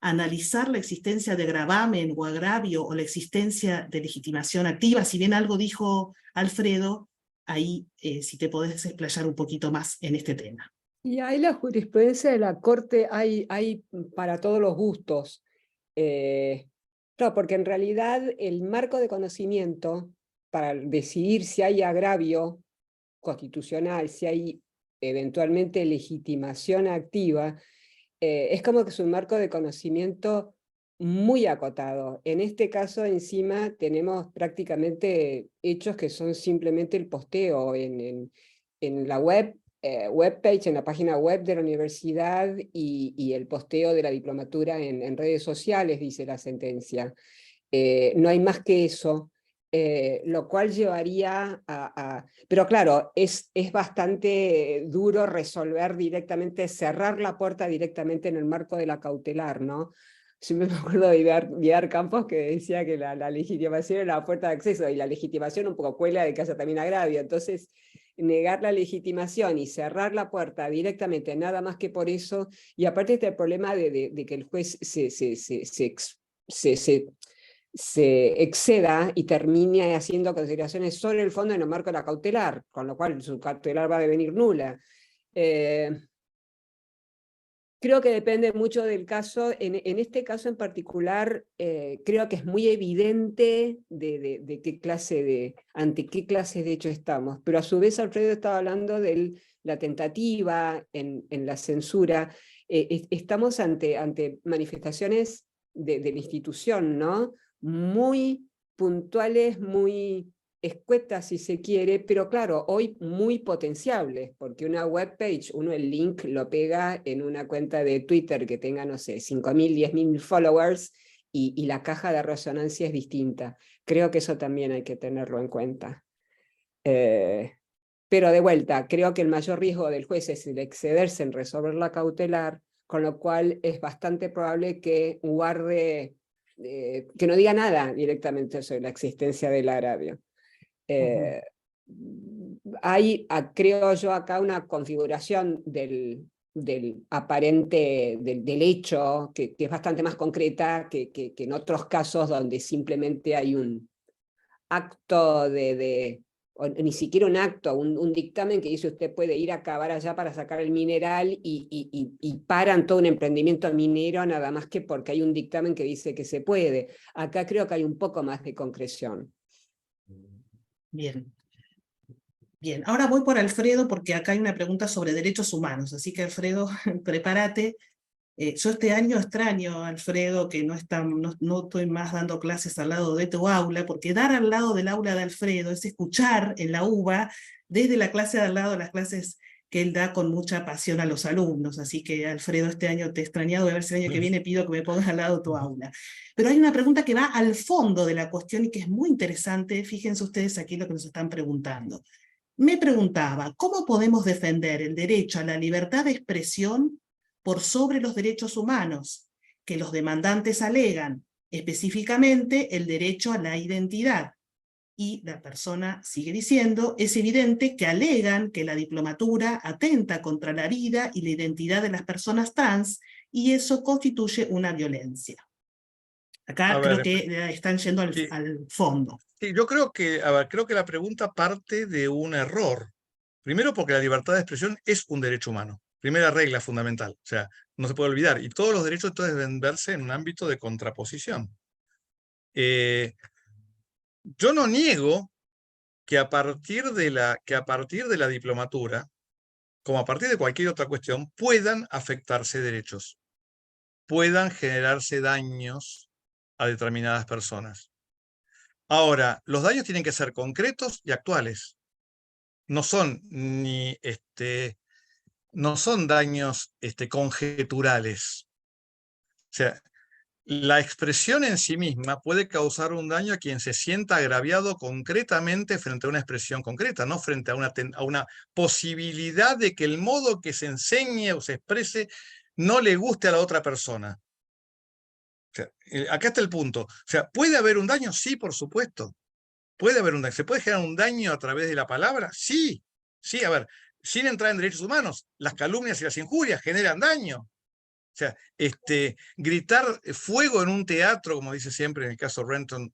analizar la existencia de gravamen o agravio o la existencia de legitimación activa? Si bien algo dijo Alfredo, ahí si te podés explayar un poquito más en este tema. Y hay la jurisprudencia de la Corte, hay para todos los gustos. Claro, porque en realidad el marco de conocimiento para decidir si hay agravio constitucional, si hay eventualmente legitimación activa, es como que es un marco de conocimiento muy acotado. En este caso, encima, tenemos prácticamente hechos que son simplemente el posteo en la webpage, en la página web de la universidad, y el posteo de la diplomatura en redes sociales, dice la sentencia. No hay más que eso. Lo cual llevaría Pero claro, es bastante duro resolver directamente, cerrar la puerta directamente en el marco de la cautelar, ¿no? Siempre me acuerdo de Vidar Campos, que decía que la legitimación era la puerta de acceso, y la legitimación un poco cuela de que haya también agravio. Entonces, negar la legitimación y cerrar la puerta directamente, nada más que por eso, y aparte está el problema de que el juez se exceda y termine haciendo consideraciones sobre el fondo en el marco de la cautelar, con lo cual su cautelar va a devenir nula. Creo que depende mucho del caso. En este caso en particular, creo que es muy evidente de qué clase ante qué clases de hecho estamos. Pero a su vez Alfredo estaba hablando de la tentativa en la censura. Estamos ante manifestaciones de la institución, ¿no? Muy puntuales, muy escuetas si se quiere, pero claro, hoy muy potenciables, porque una webpage, uno el link lo pega en una cuenta de Twitter que tenga, no sé, 5.000, 10.000 followers, y la caja de resonancia es distinta. Creo que eso también hay que tenerlo en cuenta. Pero de vuelta, creo que el mayor riesgo del juez es el excederse en resolver la cautelar, con lo cual es bastante probable que guarde, que no diga nada directamente sobre la existencia del agravio. Hay, creo yo, acá una configuración del aparente, del hecho, que es bastante más concreta que en otros casos donde simplemente hay un acto o ni siquiera un acto, un dictamen que dice usted puede ir a cavar allá para sacar el mineral, y paran todo un emprendimiento minero nada más que porque hay un dictamen que dice que se puede. Acá creo que hay un poco más de concreción. Bien. Bien, ahora voy por Alfredo porque acá hay una pregunta sobre derechos humanos, así que Alfredo, prepárate. Yo este año extraño, Alfredo, que no estoy más dando clases al lado de tu aula, porque dar al lado del aula de Alfredo es escuchar en la UBA, desde la clase de al lado, las clases que él da con mucha pasión a los alumnos. Así que, Alfredo, este año te he extrañado, y a ver si el año que viene pido que me pongas al lado de tu aula. Pero hay una pregunta que va al fondo de la cuestión y que es muy interesante. Fíjense ustedes aquí lo que nos están preguntando. Me preguntaba, ¿cómo podemos defender el derecho a la libertad de expresión por sobre los derechos humanos que los demandantes alegan, específicamente el derecho a la identidad? Y la persona sigue diciendo, es evidente que alegan que la diplomatura atenta contra la vida y la identidad de las personas trans, y eso constituye una violencia. Acá creo que están yendo al fondo. Sí, yo creo que, creo que la pregunta parte de un error. Primero, porque la libertad de expresión es un derecho humano. Primera regla fundamental, o sea, no se puede olvidar. Y todos los derechos entonces deben verse en un ámbito de contraposición. Yo no niego que a partir de la diplomatura, como a partir de cualquier otra cuestión, puedan afectarse derechos, puedan generarse daños a determinadas personas. Ahora, los daños tienen que ser concretos y actuales. No son no son daños conjeturales. O sea, la expresión en sí misma puede causar un daño a quien se sienta agraviado concretamente frente a una expresión concreta, no frente a una posibilidad de que el modo que se enseñe o se exprese no le guste a la otra persona. O sea, acá está el punto. O sea, ¿puede haber un daño? Sí, por supuesto. Puede haber un daño. ¿Se puede generar un daño a través de la palabra? Sí. Sí, a ver, sin entrar en derechos humanos, las calumnias y las injurias generan daño. O sea, gritar fuego en un teatro, como dice siempre en el caso Renton,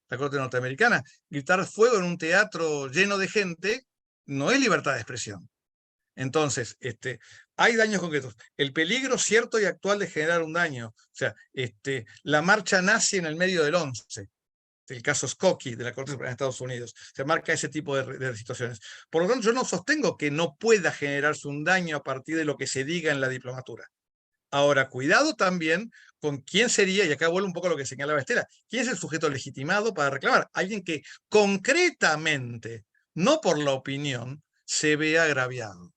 la corte norteamericana, gritar fuego en un teatro lleno de gente no es libertad de expresión. Entonces, hay daños concretos. El peligro cierto y actual de generar un daño. O sea, la marcha nazi en el medio del 11, el caso Skokie de la Corte Suprema de Estados Unidos, se marca ese tipo de situaciones. Por lo tanto, yo no sostengo que no pueda generarse un daño a partir de lo que se diga en la diplomatura. Ahora, cuidado también con quién sería, y acá vuelve un poco a lo que señalaba Estela, quién es el sujeto legitimado para reclamar. Alguien que concretamente, no por la opinión, se vea agraviado.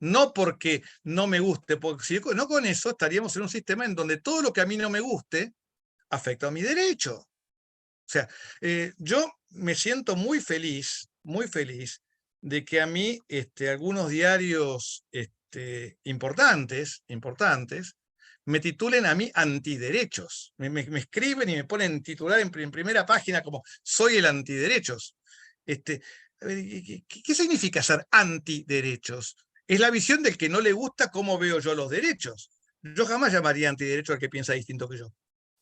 No porque no me guste, porque si no, con eso estaríamos en un sistema en donde todo lo que a mí no me guste afecta a mi derecho. O sea, yo me siento muy feliz de que a mí algunos diarios importantes, me titulen a mí antiderechos. Me escriben y me ponen titular en primera página como soy el antiderechos. A ver, ¿qué significa ser antiderechos? Es la visión del que no le gusta cómo veo yo los derechos. Yo jamás llamaría antiderecho al que piensa distinto que yo.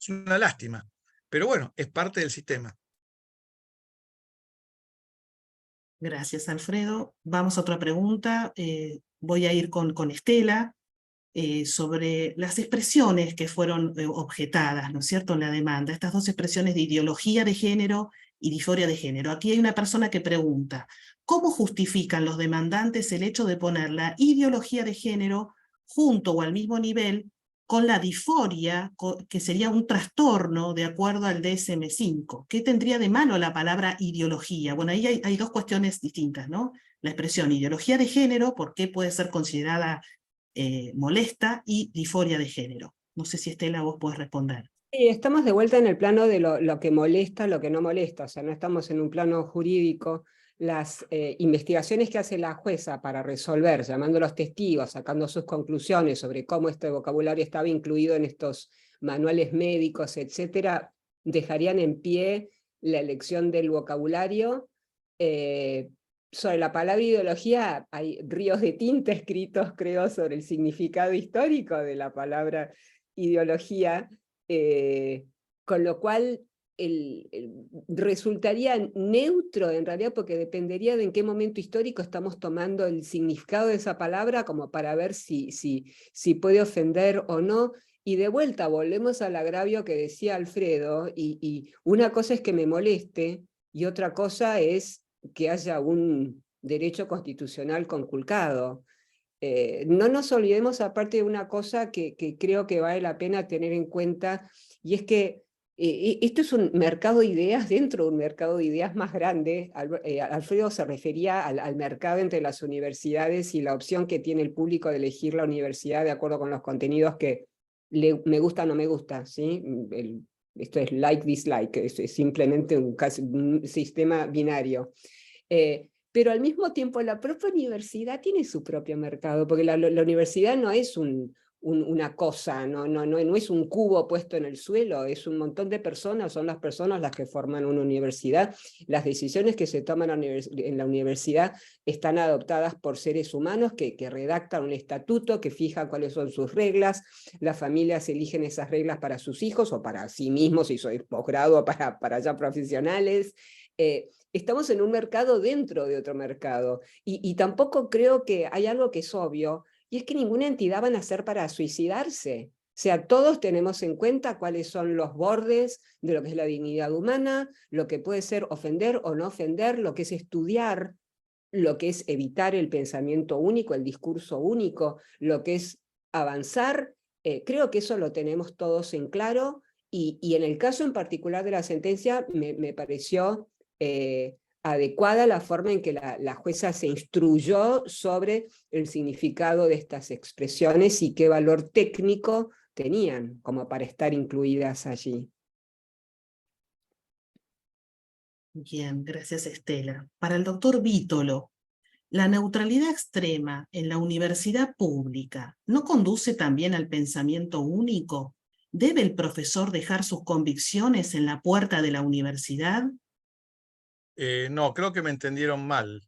Es una lástima. Pero bueno, es parte del sistema. Gracias, Alfredo. Vamos a otra pregunta. Voy a ir con Estela sobre las expresiones que fueron objetadas, ¿no es cierto?, en la demanda. Estas dos expresiones de ideología de género y disforia de género. Aquí hay una persona que pregunta, ¿cómo justifican los demandantes el hecho de poner la ideología de género junto o al mismo nivel con la disforia, que sería un trastorno de acuerdo al DSM-5? ¿Qué tendría de malo la palabra ideología? Bueno, ahí hay dos cuestiones distintas, ¿no? La expresión ideología de género, ¿por qué puede ser considerada molesta? Y disforia de género. No sé si Estela vos podés responder. Sí, estamos de vuelta en el plano de lo que molesta, lo que no molesta, o sea, no estamos en un plano jurídico. Las investigaciones que hace la jueza para resolver, llamando a los testigos, sacando sus conclusiones sobre cómo este vocabulario estaba incluido en estos manuales médicos, etcétera, dejarían en pie la elección del vocabulario. Sobre la palabra ideología hay ríos de tinta escritos, creo, sobre el significado histórico de la palabra ideología, con lo cual resultaría neutro en realidad, porque dependería de en qué momento histórico estamos tomando el significado de esa palabra, como para ver si puede ofender o no. Y de vuelta volvemos al agravio que decía Alfredo, y una cosa es que me moleste, y otra cosa es que haya un derecho constitucional conculcado. No nos olvidemos aparte de una cosa que creo que vale la pena tener en cuenta, y es que esto es un mercado de ideas dentro de un mercado de ideas más grande. Alfredo se refería al mercado entre las universidades y la opción que tiene el público de elegir la universidad de acuerdo con los contenidos que me gusta o no me gusta, ¿sí? Esto es like-dislike, es simplemente un sistema binario. Pero al mismo tiempo la propia universidad tiene su propio mercado, porque la universidad no es una cosa, no es un cubo puesto en el suelo, es un montón de personas, son las personas las que forman una universidad. Las decisiones que se toman en la universidad están adoptadas por seres humanos que redactan un estatuto, que fijan cuáles son sus reglas. Las familias eligen esas reglas para sus hijos o para sí mismos, si soy posgrado o para ya profesionales. Estamos en un mercado dentro de otro mercado, y tampoco creo que hay algo que es obvio, y es que ninguna entidad van a ser para suicidarse. O sea, todos tenemos en cuenta cuáles son los bordes de lo que es la dignidad humana, lo que puede ser ofender o no ofender, lo que es estudiar, lo que es evitar el pensamiento único, el discurso único, lo que es avanzar. Creo que eso lo tenemos todos en claro, y en el caso en particular de la sentencia me pareció adecuada la forma en que la jueza se instruyó sobre el significado de estas expresiones y qué valor técnico tenían como para estar incluidas allí. Bien, gracias Estela. Para el doctor Vítolo, ¿la neutralidad extrema en la universidad pública no conduce también al pensamiento único? ¿Debe el profesor dejar sus convicciones en la puerta de la universidad? No, creo que me entendieron mal.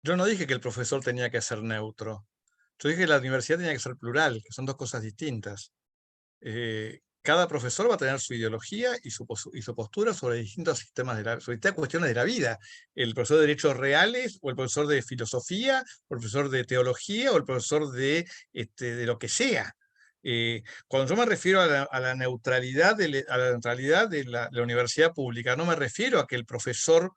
Yo no dije que el profesor tenía que ser neutro. Yo dije que la universidad tenía que ser plural, que son dos cosas distintas. Cada profesor va a tener su ideología y su postura sobre distintos sistemas sobre distintas cuestiones de la vida. El profesor de Derechos Reales, o el profesor de Filosofía, o el profesor de Teología, o el profesor de lo que sea. Cuando yo me refiero a la neutralidad de la universidad pública, no me refiero a que el profesor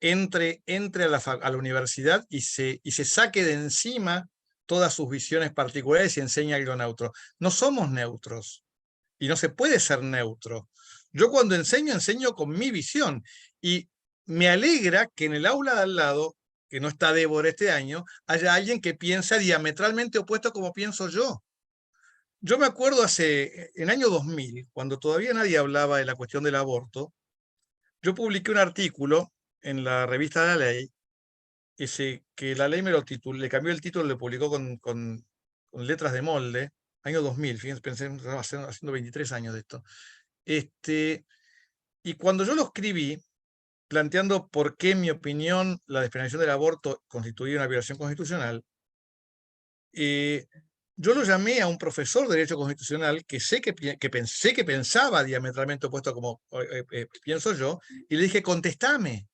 entre a la universidad y se saque de encima todas sus visiones particulares y enseñe algo neutro. No somos neutros. Y no se puede ser neutro. Yo cuando enseño con mi visión. Y me alegra que en el aula de al lado, que no está Débora este año, haya alguien que piensa diametralmente opuesto como pienso yo. Yo me acuerdo en el año 2000, cuando todavía nadie hablaba de la cuestión del aborto, yo publiqué un artículo en la revista La Ley, que La Ley le cambió el título, le publicó con letras de molde, año 2000, fíjense, pensé, haciendo 23 años de esto. Y cuando yo lo escribí, planteando por qué, en mi opinión, la despenalización del aborto constituía una violación constitucional, yo lo llamé a un profesor de Derecho Constitucional que sé que pensaba diametralmente opuesto como pienso yo, y le dije, contestame,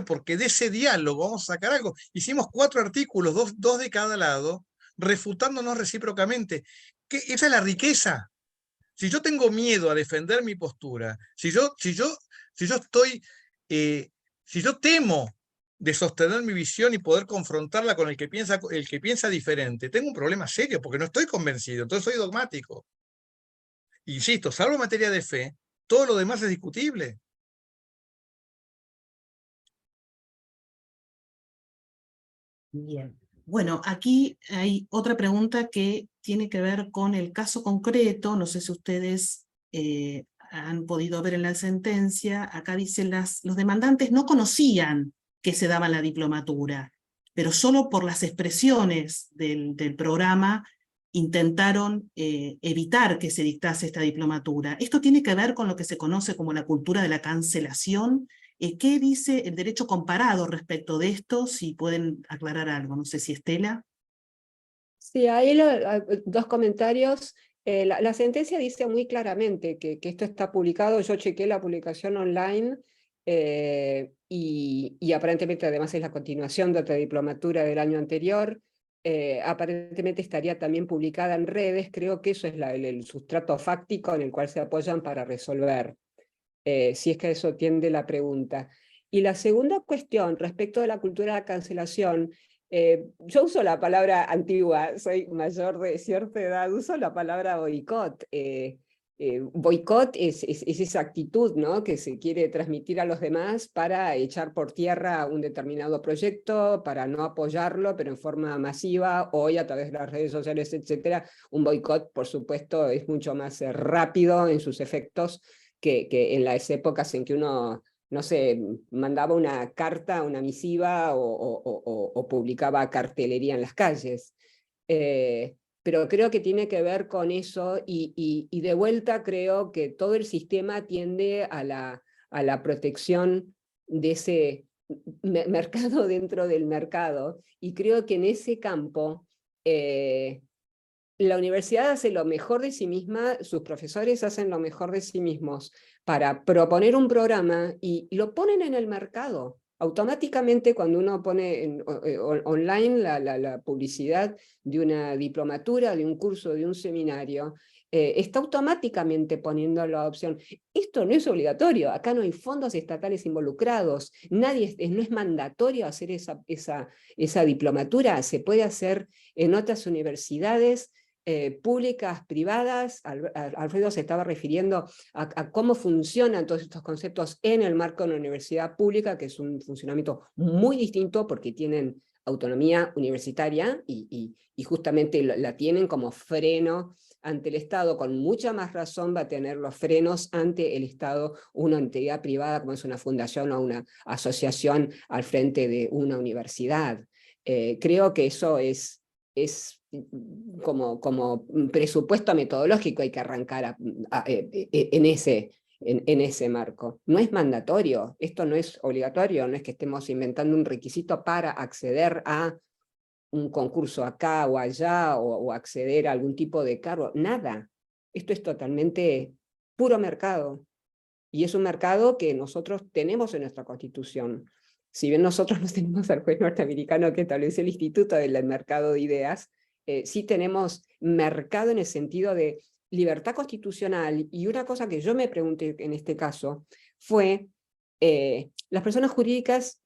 porque de ese diálogo vamos a sacar algo. Hicimos 4 artículos, dos de cada lado, refutándonos recíprocamente. Esa es la riqueza. Si yo tengo miedo a defender mi postura, si yo temo de sostener mi visión y poder confrontarla con el que piensa diferente, tengo un problema serio porque no estoy convencido, entonces soy dogmático. Insisto, salvo en materia de fe, todo lo demás es discutible. Bien. Bueno, aquí hay otra pregunta que tiene que ver con el caso concreto. No sé si ustedes han podido ver en la sentencia. Acá dicen los demandantes no conocían que se daba la diplomatura, pero solo por las expresiones del programa intentaron evitar que se dictase esta diplomatura. Esto tiene que ver con lo que se conoce como la cultura de la cancelación. ¿Qué dice el derecho comparado respecto de esto? Si pueden aclarar algo. No sé si Estela. Sí, ahí 2 comentarios. La sentencia dice muy claramente que esto está publicado. Yo chequé la publicación online y aparentemente además es la continuación de otra diplomatura del año anterior. Aparentemente estaría también publicada en redes. Creo que eso es el sustrato fáctico en el cual se apoyan para resolver. Si es que a eso tiende la pregunta. Y la segunda cuestión, respecto de la cultura de la cancelación, yo uso la palabra antigua, soy mayor de cierta edad, uso la palabra boicot. Boicot es esa actitud, ¿no?, que se quiere transmitir a los demás para echar por tierra un determinado proyecto, para no apoyarlo, pero en forma masiva, hoy a través de las redes sociales, etc. Un boicot, por supuesto, es mucho más rápido en sus efectos que en las épocas en que uno, no sé, mandaba una carta, una misiva o publicaba cartelería en las calles. Pero creo que tiene que ver con eso y de vuelta creo que todo el sistema tiende a la protección de ese mercado dentro del mercado, y creo que en ese campo la universidad hace lo mejor de sí misma, sus profesores hacen lo mejor de sí mismos para proponer un programa y lo ponen en el mercado. automáticamente cuando uno pone online la publicidad de una diplomatura, de un curso, de un seminario, está automáticamente poniendo la opción. Esto no es obligatorio, acá no hay fondos estatales involucrados, no es mandatorio hacer esa diplomatura, se puede hacer en otras universidades públicas, privadas. Alfredo se estaba refiriendo a cómo funcionan todos estos conceptos en el marco de una universidad pública, que es un funcionamiento muy distinto porque tienen autonomía universitaria y justamente la tienen como freno ante el Estado. Con mucha más razón va a tener los frenos ante el Estado una entidad privada como es una fundación o una asociación al frente de una universidad. Creo que eso es como un presupuesto metodológico, hay que arrancar en ese marco. No es mandatorio, esto no es obligatorio, no es que estemos inventando un requisito para acceder a un concurso acá o allá, o acceder a algún tipo de cargo, nada. Esto es totalmente puro mercado, y es un mercado que nosotros tenemos en nuestra Constitución. Si bien nosotros no tenemos al juez norteamericano que estableció el Instituto del Mercado de Ideas, sí tenemos mercado en el sentido de libertad constitucional. Y una cosa que yo me pregunté en este caso fue, las personas jurídicas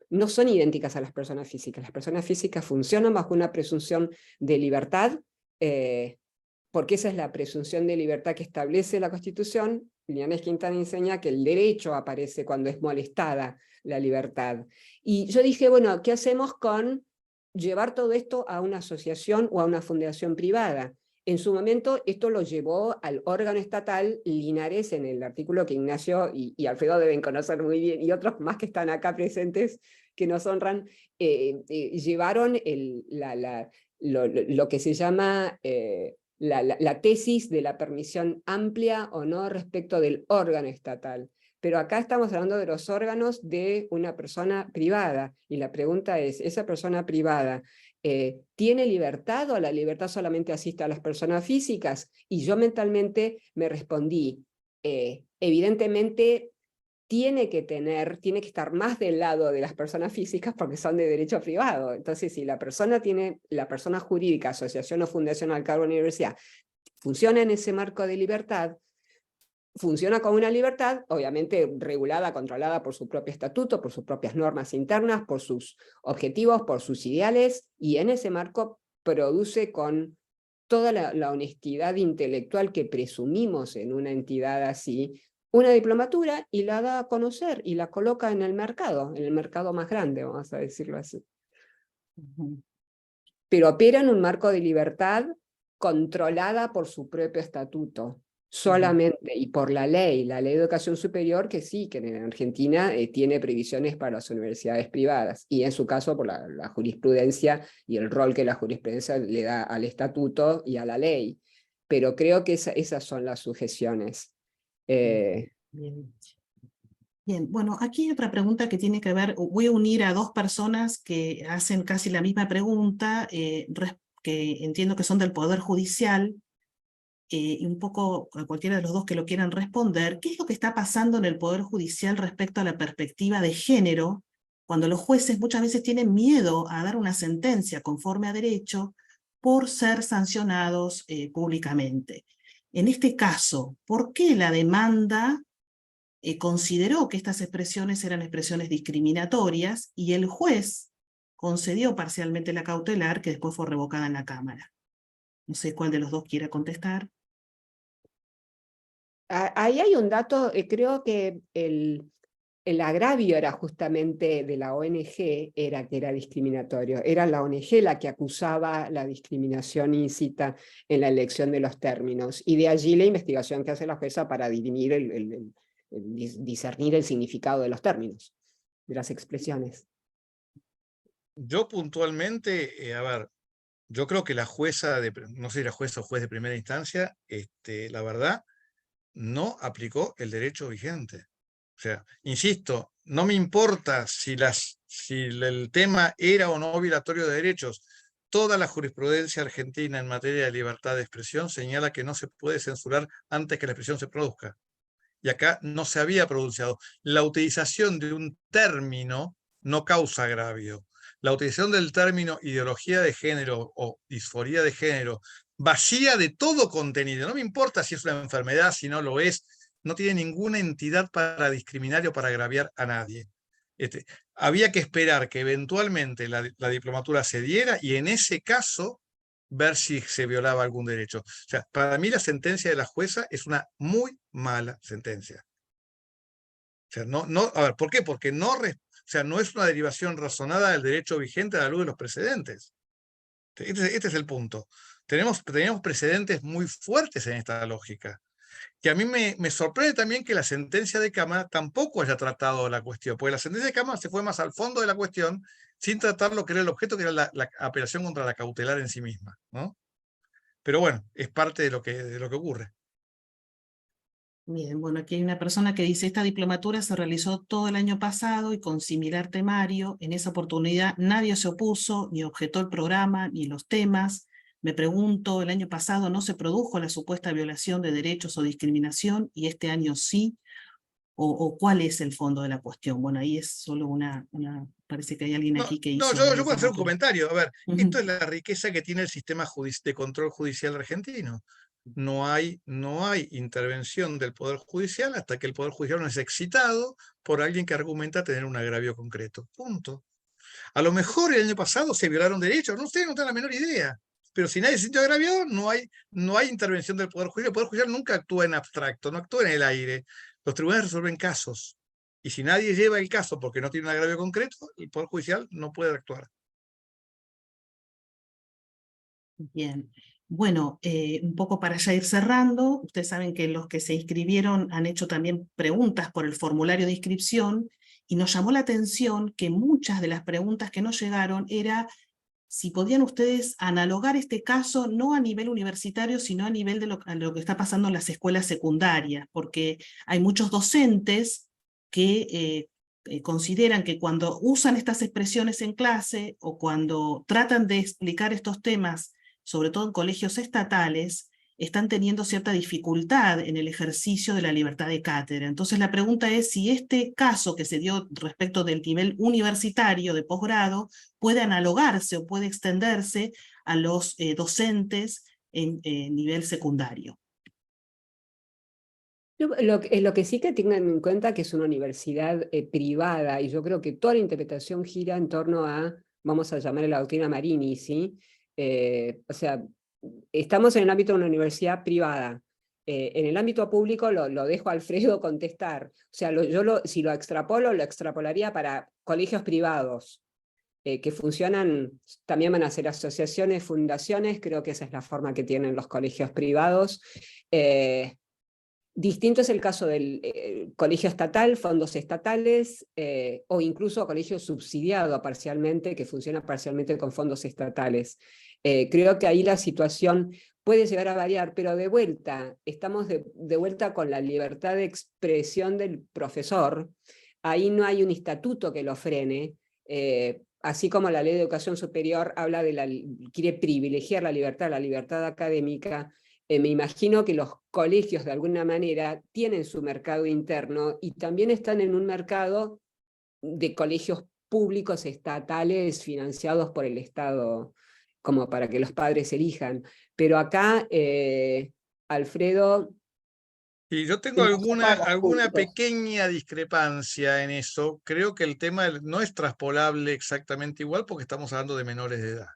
no son idénticas a las personas físicas. Las personas físicas funcionan bajo una presunción de libertad, porque esa es la presunción de libertad que establece la Constitución. Lianes Quintana enseña que el derecho aparece cuando es molestada la libertad. Y yo dije, bueno, ¿qué hacemos con llevar todo esto a una asociación o a una fundación privada? En su momento esto lo llevó al órgano estatal Linares, en el artículo que Ignacio y Alfredo deben conocer muy bien, y otros más que están acá presentes que nos honran, llevaron lo que se llama la tesis de la permisión amplia o no respecto del órgano estatal. Pero acá estamos hablando de los órganos de una persona privada, y la pregunta es, ¿esa persona privada tiene libertad o la libertad solamente asiste a las personas físicas? Y yo mentalmente me respondí, evidentemente tiene que estar más del lado de las personas físicas porque son de derecho privado. Entonces, si la persona jurídica, asociación o fundación al cargo de la universidad, funciona en ese marco de libertad, funciona con una libertad, obviamente regulada, controlada por su propio estatuto, por sus propias normas internas, por sus objetivos, por sus ideales, y en ese marco produce con toda la honestidad intelectual que presumimos en una entidad así, una diplomatura, y la da a conocer, y la coloca en el mercado más grande, vamos a decirlo así. Pero opera en un marco de libertad controlada por su propio estatuto, solamente, y por la ley de educación superior, que sí, que en Argentina tiene previsiones para las universidades privadas, y en su caso por la jurisprudencia y el rol que la jurisprudencia le da al estatuto y a la ley. Pero creo que esas son las sujeciones. Bien. Bien, bueno, aquí hay otra pregunta que tiene que ver, voy a unir a dos personas que hacen casi la misma pregunta, que entiendo que son del Poder Judicial, y un poco a cualquiera de los dos que lo quieran responder. ¿Qué es lo que está pasando en el Poder Judicial respecto a la perspectiva de género, cuando los jueces muchas veces tienen miedo a dar una sentencia conforme a derecho por ser sancionados públicamente? En este caso, ¿por qué la demanda consideró que estas expresiones eran expresiones discriminatorias y el juez concedió parcialmente la cautelar, que después fue revocada en la Cámara? No sé cuál de los dos quiera contestar. Ahí hay un dato, creo que el agravio era justamente de la ONG, era que era discriminatorio. Era la ONG la que acusaba la discriminación íncita en la elección de los términos. Y de allí la investigación que hace la jueza para dirimir discernir el significado de los términos, de las expresiones. Yo puntualmente, a ver, yo creo que la jueza, no sé si la jueza o juez de primera instancia, la verdad, no aplicó el derecho vigente. O sea, insisto, no me importa si el tema era o no violatorio de derechos. Toda la jurisprudencia argentina en materia de libertad de expresión señala que no se puede censurar antes que la expresión se produzca. y acá no se había pronunciado. La utilización de un término no causa agravio. La utilización del término ideología de género o disforía de género vacía de todo contenido, no me importa si es una enfermedad, si no lo es, no tiene ninguna entidad para discriminar o para agraviar a nadie. Había que esperar que eventualmente la diplomatura se diera y en ese caso ver si se violaba algún derecho. O sea, para mí la sentencia de la jueza es una muy mala sentencia. O sea, a ver, ¿por qué? Porque o sea, no es una derivación razonada del derecho vigente a la luz de los precedentes. Este es el punto. Teníamos precedentes muy fuertes en esta lógica. Que a mí me sorprende también que la sentencia de Cámara tampoco haya tratado la cuestión, porque la sentencia de Cámara se fue más al fondo de la cuestión sin tratar lo que era el objeto, que era la apelación contra la cautelar en sí misma, ¿no? Pero bueno, es parte de lo que ocurre. Bien, bueno, aquí hay una persona que dice, esta diplomatura se realizó todo el año pasado y con similar temario. En esa oportunidad nadie se opuso, ni objetó el programa, ni los temas. Me pregunto, el año pasado no se produjo la supuesta violación de derechos o discriminación, y este año sí, o ¿cuál es el fondo de la cuestión? Bueno, ahí es solo parece que hay alguien No, aquí que no, hizo yo una puedo hacer un diplomatura. comentario. A ver, esto Ujú. es la riqueza que tiene el sistema de control judicial argentino. No hay intervención del Poder Judicial hasta que el Poder Judicial no es excitado por alguien que argumenta tener un agravio concreto. Punto. A lo mejor el año pasado se violaron derechos, no sé, no tengo la menor idea. Pero si nadie se sintió agraviado, no hay intervención del Poder Judicial. El Poder Judicial nunca actúa en abstracto, no actúa en el aire. Los tribunales resuelven casos. Y si nadie lleva el caso porque no tiene un agravio concreto, el Poder Judicial no puede actuar. Bien. Bueno, un poco para ya ir cerrando, ustedes saben que los que se inscribieron han hecho también preguntas por el formulario de inscripción, y nos llamó la atención que muchas de las preguntas que nos llegaron era si podían ustedes analogar este caso no a nivel universitario, sino a nivel de lo que está pasando en las escuelas secundarias, porque hay muchos docentes que consideran que cuando usan estas expresiones en clase o cuando tratan de explicar estos temas, sobre todo en colegios estatales, están teniendo cierta dificultad en el ejercicio de la libertad de cátedra. Entonces la pregunta es si este caso que se dio respecto del nivel universitario de posgrado puede analogarse o puede extenderse a los docentes en nivel secundario. Lo que sí que tengan en cuenta que es una universidad privada, y yo creo que toda la interpretación gira en torno a, vamos a llamarle la doctrina Marini, ¿sí? O sea, estamos en el ámbito de una universidad privada. En el ámbito público lo dejo a Alfredo contestar. O sea, si lo extrapolaría para colegios privados, que funcionan, también van a ser asociaciones, fundaciones, creo que esa es la forma que tienen los colegios privados. Distinto es el caso del colegio estatal, fondos estatales, o incluso colegio subsidiado parcialmente, que funciona parcialmente con fondos estatales. Creo que ahí la situación puede llegar a variar, pero de vuelta, estamos de vuelta con la libertad de expresión del profesor. Ahí no hay un estatuto que lo frene, así como la Ley de Educación Superior habla quiere privilegiar la libertad académica. Me imagino que los colegios de alguna manera tienen su mercado interno y también están en un mercado de colegios públicos estatales financiados por el Estado, como para que los padres elijan. Pero acá, Alfredo... Y yo tengo alguna pequeña discrepancia en eso. Creo que el tema no es traspolable exactamente igual porque estamos hablando de menores de edad.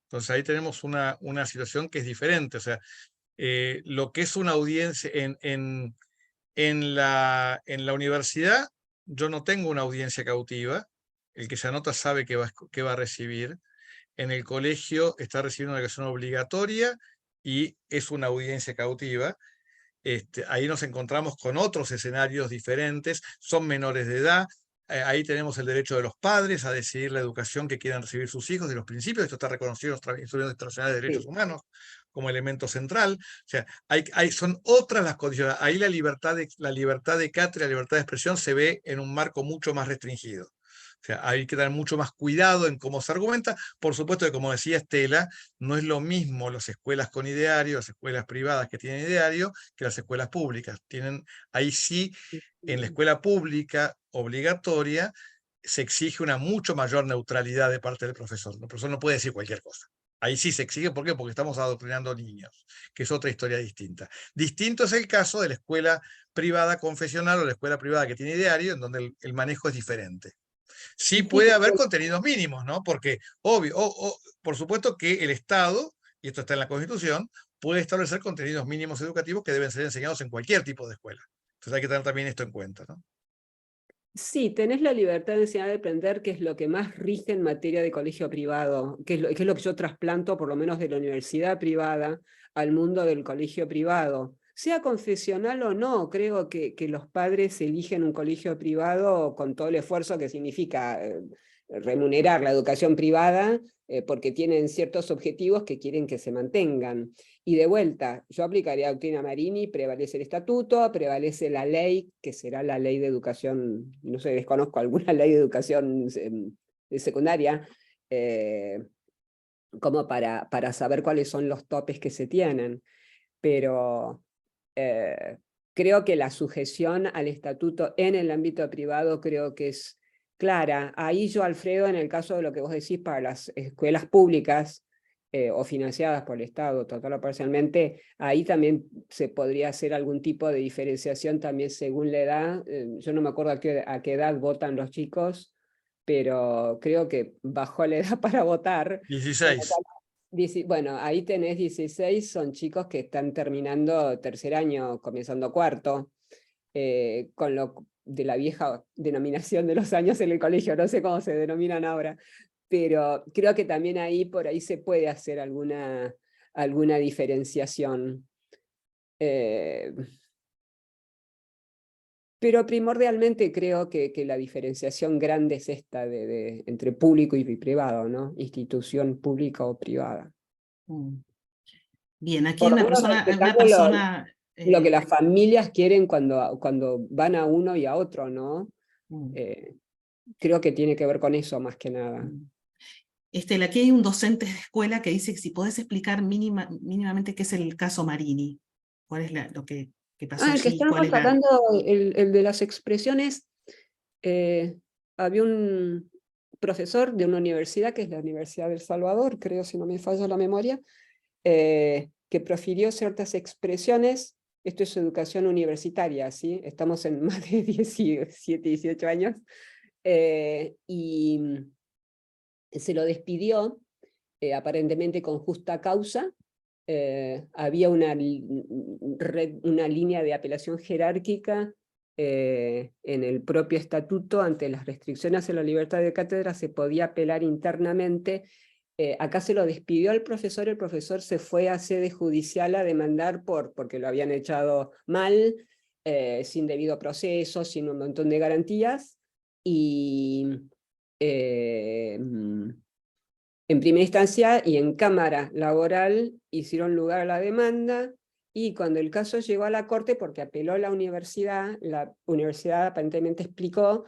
Entonces ahí tenemos una situación que es diferente. O sea, lo que es una audiencia en la universidad, yo no tengo una audiencia cautiva. El que se anota sabe que va a recibir. En el colegio está recibiendo una educación obligatoria y es una audiencia cautiva. Ahí nos encontramos con otros escenarios diferentes, son menores de edad. Ahí tenemos el derecho de los padres a decidir la educación que quieran recibir sus hijos, de los principios. Esto está reconocido en los instrumentos internacionales de derechos humanos como elemento central. O sea, son otras las condiciones. Ahí la libertad de cátedra, la libertad de expresión se ve en un marco mucho más restringido. O sea, hay que tener mucho más cuidado en cómo se argumenta. Por supuesto que, como decía Estela, no es lo mismo las escuelas con ideario, las escuelas privadas que tienen ideario, que las escuelas públicas. Ahí sí, en la escuela pública obligatoria, se exige una mucho mayor neutralidad de parte del profesor. El profesor no puede decir cualquier cosa. Ahí sí se exige, ¿por qué? Porque estamos adoctrinando niños, que es otra historia distinta. Distinto es el caso de la escuela privada confesional o la escuela privada que tiene ideario, en donde el manejo es diferente. Sí puede haber contenidos mínimos, ¿no? Porque, obvio, por supuesto que el Estado, y esto está en la Constitución, puede establecer contenidos mínimos educativos que deben ser enseñados en cualquier tipo de escuela. Entonces hay que tener también esto en cuenta, ¿no? Sí, tenés la libertad de enseñar y aprender, que es lo que más rige en materia de colegio privado, que es lo que yo trasplanto, por lo menos de la universidad privada, al mundo del colegio privado. Sea confesional o no, creo que los padres eligen un colegio privado con todo el esfuerzo que significa remunerar la educación privada, porque tienen ciertos objetivos que quieren que se mantengan. Y de vuelta, yo aplicaría doctrina Marini, prevalece el estatuto, prevalece la ley, que será la ley de educación, no sé, desconozco alguna ley de educación secundaria, como para saber cuáles son los topes que se tienen. Pero creo que la sujeción al estatuto en el ámbito privado creo que es clara. Ahí yo, Alfredo, en el caso de lo que vos decís para las escuelas públicas, o financiadas por el Estado, total o parcialmente, ahí también se podría hacer algún tipo de diferenciación también según la edad. Yo no me acuerdo a qué edad votan los chicos, pero creo que bajó la edad para votar. 16. Bueno, ahí tenés 16, son chicos que están terminando tercer año, comenzando cuarto, con lo de la vieja denominación de los años en el colegio, no sé cómo se denominan ahora, pero creo que también por ahí se puede hacer alguna diferenciación. Pero primordialmente creo que la diferenciación grande es esta entre público y privado, ¿no? Institución pública o privada. Bien, aquí Por hay lo una menos persona, lo que las familias quieren cuando van a uno y a otro, ¿no? Creo que tiene que ver con eso más que nada. Estela, aquí hay un docente de escuela que dice que si podés explicar mínimamente qué es el caso Marini. ¿Cuál es lo que pasó El que allí? ¿Cuál estábamos es la...? hablando, el de las expresiones, había un profesor de una universidad, que es la Universidad del Salvador, creo, si no me falla la memoria, que profirió ciertas expresiones. Esto es educación universitaria, ¿sí? Estamos en más de 17, 18 años, y se lo despidió, aparentemente con justa causa. Había una línea de apelación jerárquica en el propio estatuto. Ante las restricciones a la libertad de cátedra se podía apelar internamente. Acá se lo despidió al profesor, el profesor se fue a sede judicial a demandar porque lo habían echado mal, sin debido proceso, sin un montón de garantías, y en primera instancia y en cámara laboral hicieron lugar a la demanda, y cuando el caso llegó a la corte, porque apeló la universidad aparentemente explicó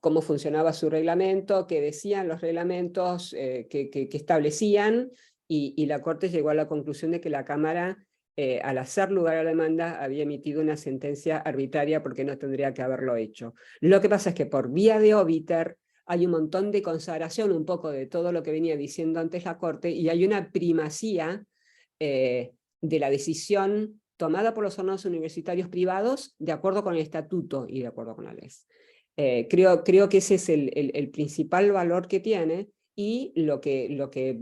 cómo funcionaba su reglamento, qué decían los reglamentos que establecían, y la corte llegó a la conclusión de que la Cámara, al hacer lugar a la demanda, había emitido una sentencia arbitraria porque no tendría que haberlo hecho. Lo que pasa es que por vía de obiter hay un montón de consagración un poco de todo lo que venía diciendo antes la Corte, y hay una primacía de la decisión tomada por los órganos universitarios privados de acuerdo con el estatuto y de acuerdo con la ley. Creo que ese es el principal valor que tiene, y lo que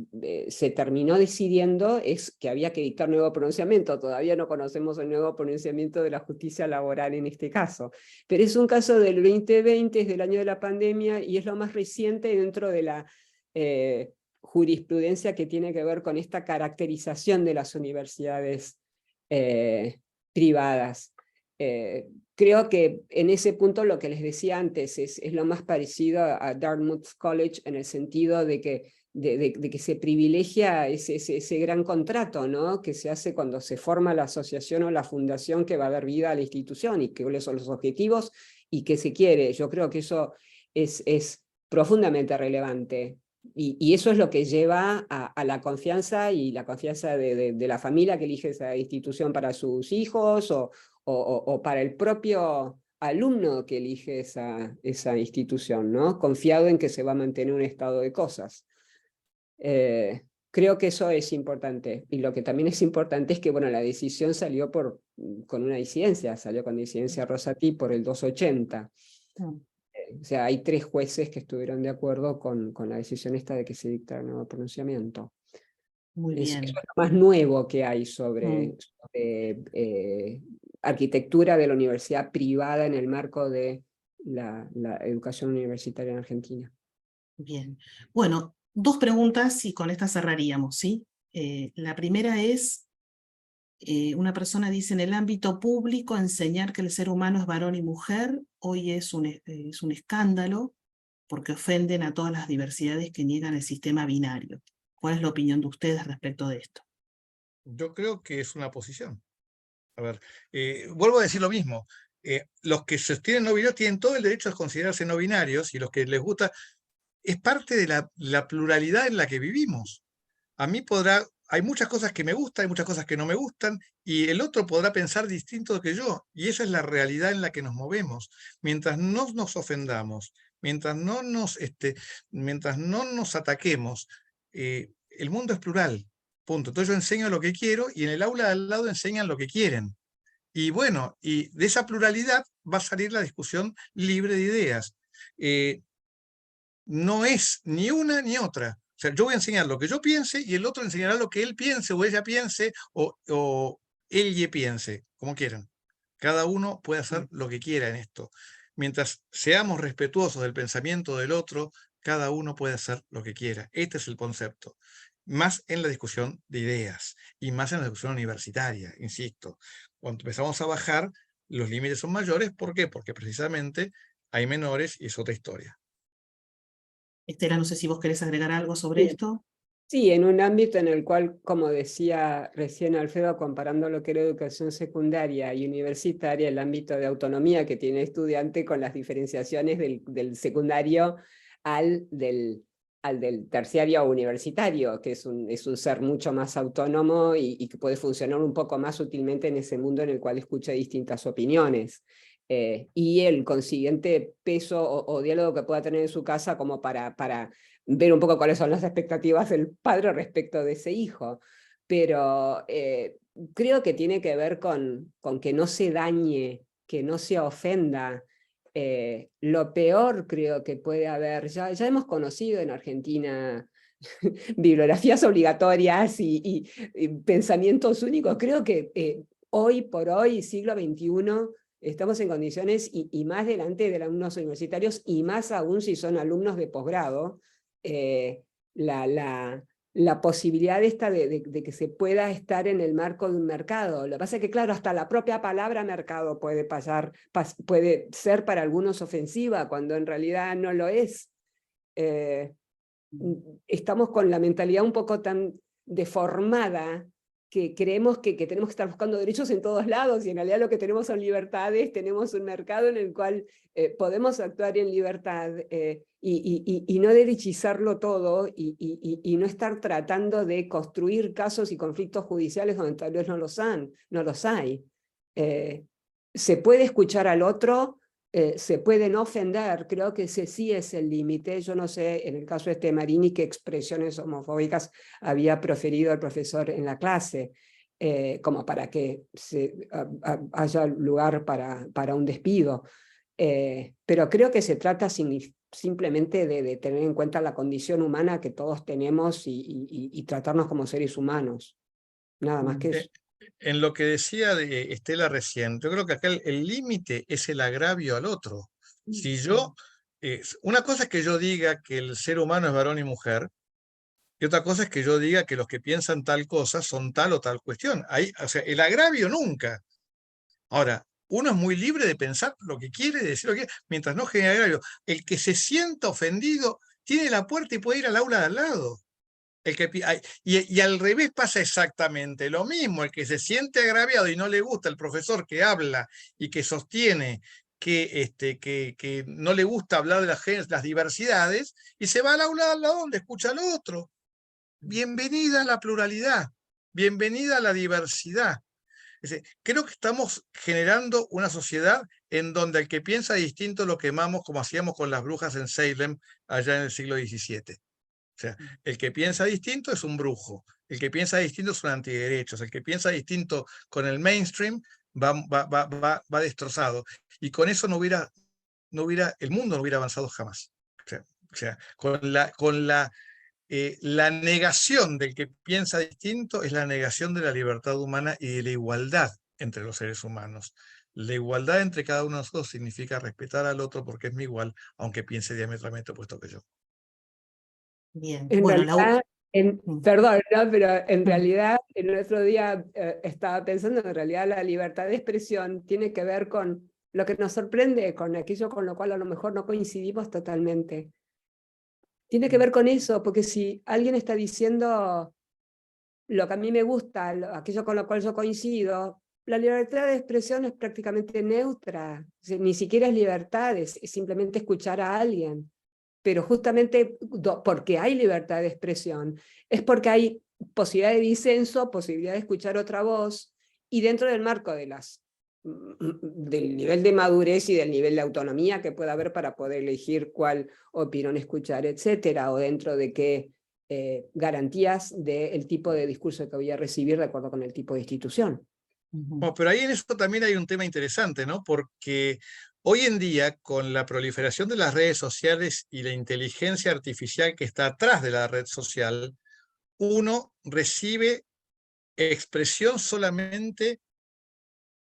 se terminó decidiendo es que había que dictar nuevo pronunciamiento. Todavía no conocemos el nuevo pronunciamiento de la justicia laboral en este caso, pero es un caso del 2020, es del año de la pandemia, y es lo más reciente dentro de la jurisprudencia que tiene que ver con esta caracterización de las universidades privadas. Creo que en ese punto lo que les decía antes es lo más parecido a Dartmouth College, en el sentido de que se privilegia ese gran contrato, ¿no?, que se hace cuando se forma la asociación o la fundación que va a dar vida a la institución, y cuáles son los objetivos y qué se quiere. Yo creo que eso es profundamente relevante. Y eso es lo que lleva a la confianza y la confianza de la familia que elige esa institución para sus hijos o para el propio alumno que elige esa institución, ¿no? Confiado en que se va a mantener un estado de cosas. Creo que eso es importante. Y lo que también es importante es que, bueno, la decisión salió con una disidencia, salió con disidencia Rosati por el 280. O sea, hay 3 jueces que estuvieron de acuerdo con la decisión esta de que se dictara un nuevo pronunciamiento. Muy Eso bien. es lo más nuevo que hay sobre arquitectura de la universidad privada en el marco de la educación universitaria en Argentina. Bien. Bueno, 2 preguntas y con esta cerraríamos, ¿sí? La primera es, una persona dice, en el ámbito público enseñar que el ser humano es varón y mujer hoy es un escándalo porque ofenden a todas las diversidades que niegan el sistema binario. ¿Cuál es la opinión de ustedes respecto de esto? Yo creo que es una posición. A ver, vuelvo a decir lo mismo. Los que sostienen no binarios tienen todo el derecho a considerarse no binarios y los que les gusta, es parte de la pluralidad en la que vivimos. A mí hay muchas cosas que me gustan, hay muchas cosas que no me gustan, y el otro podrá pensar distinto que yo, y esa es la realidad en la que nos movemos. Mientras no nos ofendamos, mientras no nos ataquemos, el mundo es plural, punto. Entonces yo enseño lo que quiero y en el aula de al lado enseñan lo que quieren. Y bueno, y de esa pluralidad va a salir la discusión libre de ideas. No es ni una ni otra. O sea, yo voy a enseñar lo que yo piense y el otro enseñará lo que él piense o ella piense o ella piense, como quieran. Cada uno puede hacer lo que quiera en esto. Mientras seamos respetuosos del pensamiento del otro, cada uno puede hacer lo que quiera. Este es el concepto. Más en la discusión de ideas y más en la discusión universitaria, insisto. Cuando empezamos a bajar, los límites son mayores. ¿Por qué? Porque precisamente hay menores y es otra historia. Estela, no sé si vos querés agregar algo sobre Sí. esto. Sí, en un ámbito en el cual, como decía recién Alfredo, comparando lo que era educación secundaria y universitaria, el ámbito de autonomía que tiene el estudiante con las diferenciaciones del secundario al del terciario o universitario, que es un ser mucho más autónomo y que puede funcionar un poco más útilmente en ese mundo en el cual escucha distintas opiniones. Y el consiguiente peso o diálogo que pueda tener en su casa como para ver un poco cuáles son las expectativas del padre respecto de ese hijo. Pero creo que tiene que ver con que no se dañe, que no se ofenda. Lo peor creo que puede haber, ya hemos conocido en Argentina bibliografías obligatorias y pensamientos únicos. Creo que hoy por hoy, siglo XXI, estamos en condiciones, y más delante de alumnos universitarios, y más aún si son alumnos de posgrado, la posibilidad esta de que se pueda estar en el marco de un mercado. Lo que pasa es que, claro, hasta la propia palabra mercado puede ser para algunos ofensiva, cuando en realidad no lo es. Estamos con la mentalidad un poco tan deformada que creemos que tenemos que estar buscando derechos en todos lados, y en realidad lo que tenemos son libertades, tenemos un mercado en el cual podemos actuar en libertad, y no derechizarlo todo, y no estar tratando de construir casos y conflictos judiciales donde tal vez no los hay. Se puede escuchar al otro, se pueden ofender, creo que ese sí es el límite. Yo no sé, en el caso de Marini, qué expresiones homofóbicas había proferido el profesor en la clase, como para que haya lugar para un despido. Pero creo que se trata simplemente de tener en cuenta la condición humana que todos tenemos y tratarnos como seres humanos. Nada más que eso. En lo que decía de Estela recién, yo creo que acá el límite es el agravio al otro. Si yo, una cosa es que yo diga que el ser humano es varón y mujer, y otra cosa es que yo diga que los que piensan tal cosa son tal o tal cuestión. Ahí, o sea, el agravio nunca. Ahora, uno es muy libre de pensar lo que quiere, de decir lo que quiere, mientras no genere agravio. El que se sienta ofendido tiene la puerta y puede ir al aula de al lado. Y al revés pasa exactamente lo mismo. El que se siente agraviado y no le gusta el profesor que habla y que sostiene que no le gusta hablar de las diversidades y se va al aula al lado donde escucha al otro. Bienvenida a la pluralidad, bienvenida a la diversidad. Es decir, creo que estamos generando una sociedad en donde el que piensa distinto lo quemamos como hacíamos con las brujas en Salem allá en el siglo XVII. O sea, el que piensa distinto es un brujo, el que piensa distinto es un antiderechos, el que piensa distinto con el mainstream va destrozado. Y con eso el mundo no hubiera avanzado jamás. O sea, la negación del que piensa distinto es la negación de la libertad humana y de la igualdad entre los seres humanos. La igualdad entre cada uno de nosotros significa respetar al otro porque es mi igual, aunque piense diametralmente opuesto que yo. Bien, En bueno, realidad, Mm. perdón, ¿no? Pero en Mm. realidad el otro día estaba pensando, en realidad la libertad de expresión tiene que ver con lo que nos sorprende, con aquello con lo cual a lo mejor no coincidimos totalmente. Tiene que ver con eso, porque si alguien está diciendo lo que a mí me gusta, aquello con lo cual yo coincido, la libertad de expresión es prácticamente neutra, ni siquiera es libertad, es simplemente escuchar a alguien. Pero justamente porque hay libertad de expresión, es porque hay posibilidad de disenso, posibilidad de escuchar otra voz, y dentro del marco de del nivel de madurez y del nivel de autonomía que pueda haber para poder elegir cuál opinión escuchar, etcétera, o dentro de qué garantías del tipo de discurso que voy a recibir de acuerdo con el tipo de institución. Bueno, pero ahí en eso también hay un tema interesante, ¿no? Porque hoy en día, con la proliferación de las redes sociales y la inteligencia artificial que está atrás de la red social, uno recibe expresión solamente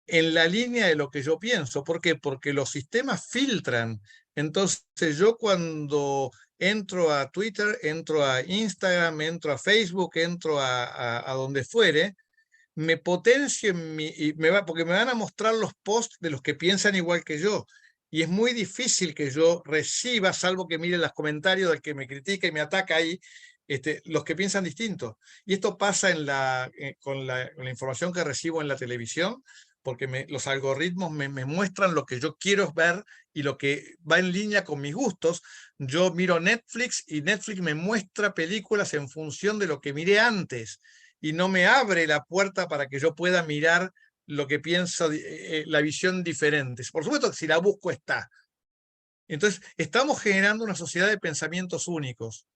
en la línea de lo que yo pienso. ¿Por qué? Porque los sistemas filtran. Entonces yo cuando entro a Twitter, entro a Instagram, entro a Facebook, entro a donde fuere, me potencio porque me van a mostrar los posts de los que piensan igual que yo. Y es muy difícil que yo reciba, salvo que mire los comentarios del que me critica y me ataca ahí, los que piensan distinto. Y esto pasa con la información que recibo en la televisión, porque los algoritmos me muestran lo que yo quiero ver y lo que va en línea con mis gustos. Yo miro Netflix y Netflix me muestra películas en función de lo que miré antes y no me abre la puerta para que yo pueda mirar lo que pienso, la visión diferente. Por supuesto que si la busco está. Entonces, estamos generando una sociedad de pensamientos únicos.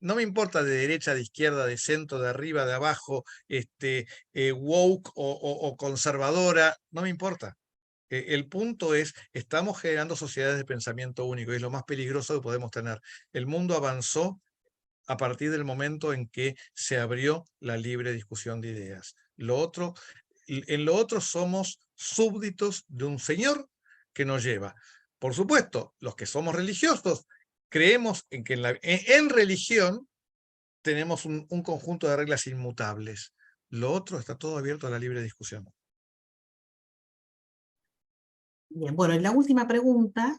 No me importa de derecha, de izquierda, de centro, de arriba, de abajo, woke o conservadora, no me importa. El punto es, estamos generando sociedades de pensamiento único y es lo más peligroso que podemos tener. El mundo avanzó a partir del momento en que se abrió la libre discusión de ideas. En lo otro somos súbditos de un señor que nos lleva. Por supuesto, los que somos religiosos creemos en que en religión tenemos un conjunto de reglas inmutables. Lo otro está todo abierto a la libre discusión. Bien, bueno, en la última pregunta,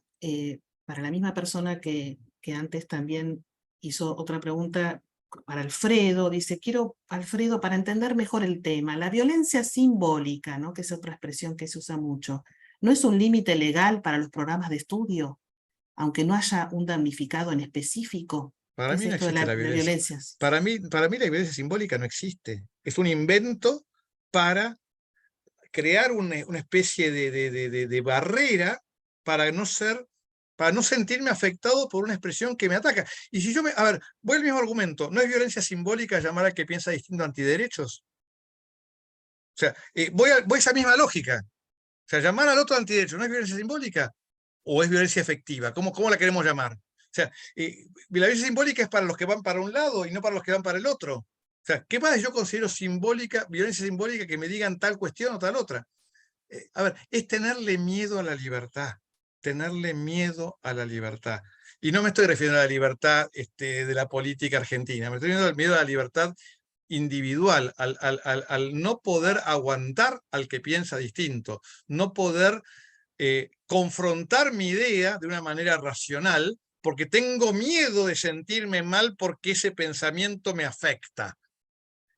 para la misma persona que antes también hizo otra pregunta para Alfredo, dice, quiero, Alfredo, para entender mejor el tema, la violencia simbólica, ¿no? Que es otra expresión que se usa mucho, ¿no es un límite legal para los programas de estudio, aunque no haya un damnificado en específico? Para ¿Qué es mí no esto de existe la de violencia. violencias? Para mí la violencia simbólica no existe. Es un invento para crear una especie de barrera para no sentirme afectado por una expresión que me ataca. Y si a ver, voy al mismo argumento, ¿no es violencia simbólica llamar al que piensa distinto antiderechos? O sea, voy a esa misma lógica. O sea, llamar al otro antiderecho, ¿no es violencia simbólica? ¿O es violencia efectiva? ¿Cómo la queremos llamar? O sea, la violencia simbólica es para los que van para un lado y no para los que van para el otro. O sea, ¿qué más yo considero violencia simbólica que me digan tal cuestión o tal otra? A ver, es tenerle miedo a la libertad, tenerle miedo a la libertad. Y no me estoy refiriendo a la libertad de la política argentina, me estoy refiriendo al miedo a la libertad individual, al no poder aguantar al que piensa distinto, no poder confrontar mi idea de una manera racional, porque tengo miedo de sentirme mal porque ese pensamiento me afecta.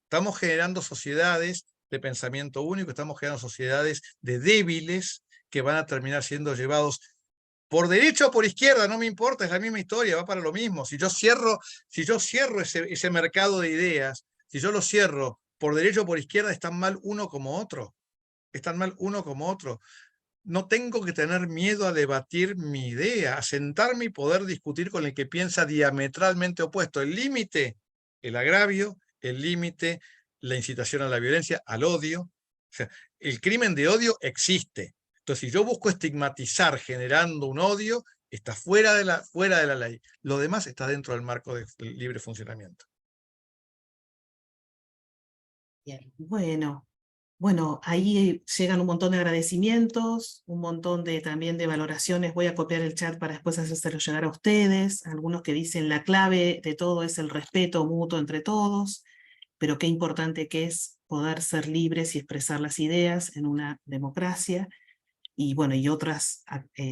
Estamos generando sociedades de pensamiento único, estamos generando sociedades de débiles que van a terminar siendo llevados por derecha o por izquierda, no me importa, es la misma historia, va para lo mismo. Si yo cierro ese mercado de ideas, si yo lo cierro por derecha o por izquierda, están mal uno como otro. Están mal uno como otro. No tengo que tener miedo a debatir mi idea, a sentarme y poder discutir con el que piensa diametralmente opuesto. El límite, el agravio, el límite, la incitación a la violencia, al odio. O sea, el crimen de odio existe. Entonces, si yo busco estigmatizar generando un odio, está fuera de la ley. Lo demás está dentro del marco del libre funcionamiento. Bien, bueno, ahí llegan un montón de agradecimientos, un montón también de valoraciones. Voy a copiar el chat para después hacérselo llegar a ustedes. Algunos que dicen la clave de todo es el respeto mutuo entre todos, pero qué importante que es poder ser libres y expresar las ideas en una democracia. Y bueno, y otros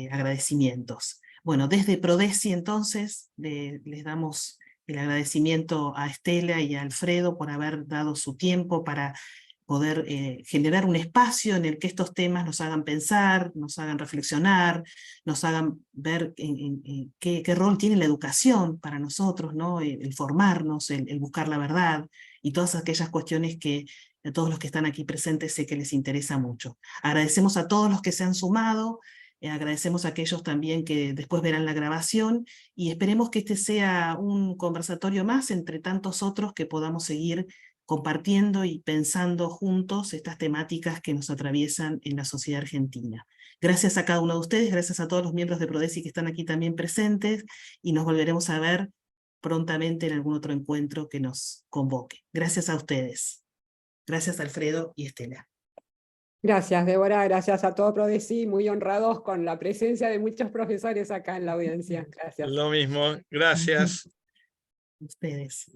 agradecimientos. Bueno, desde Prodeci entonces les damos el agradecimiento a Estela y a Alfredo por haber dado su tiempo para poder generar un espacio en el que estos temas nos hagan pensar, nos hagan reflexionar, nos hagan ver qué rol tiene la educación para nosotros, ¿no? El formarnos, el buscar la verdad y todas aquellas cuestiones que a todos los que están aquí presentes sé que les interesa mucho. Agradecemos a todos los que se han sumado, agradecemos a aquellos también que después verán la grabación y esperemos que este sea un conversatorio más entre tantos otros que podamos seguir compartiendo y pensando juntos estas temáticas que nos atraviesan en la sociedad argentina. Gracias a cada uno de ustedes, gracias a todos los miembros de Prodeci que están aquí también presentes y nos volveremos a ver prontamente en algún otro encuentro que nos convoque. Gracias a ustedes. Gracias Alfredo y Estela. Gracias, Débora, gracias a todo Prodeci, muy honrados con la presencia de muchos profesores acá en la audiencia. Gracias. Lo mismo, gracias. Ustedes.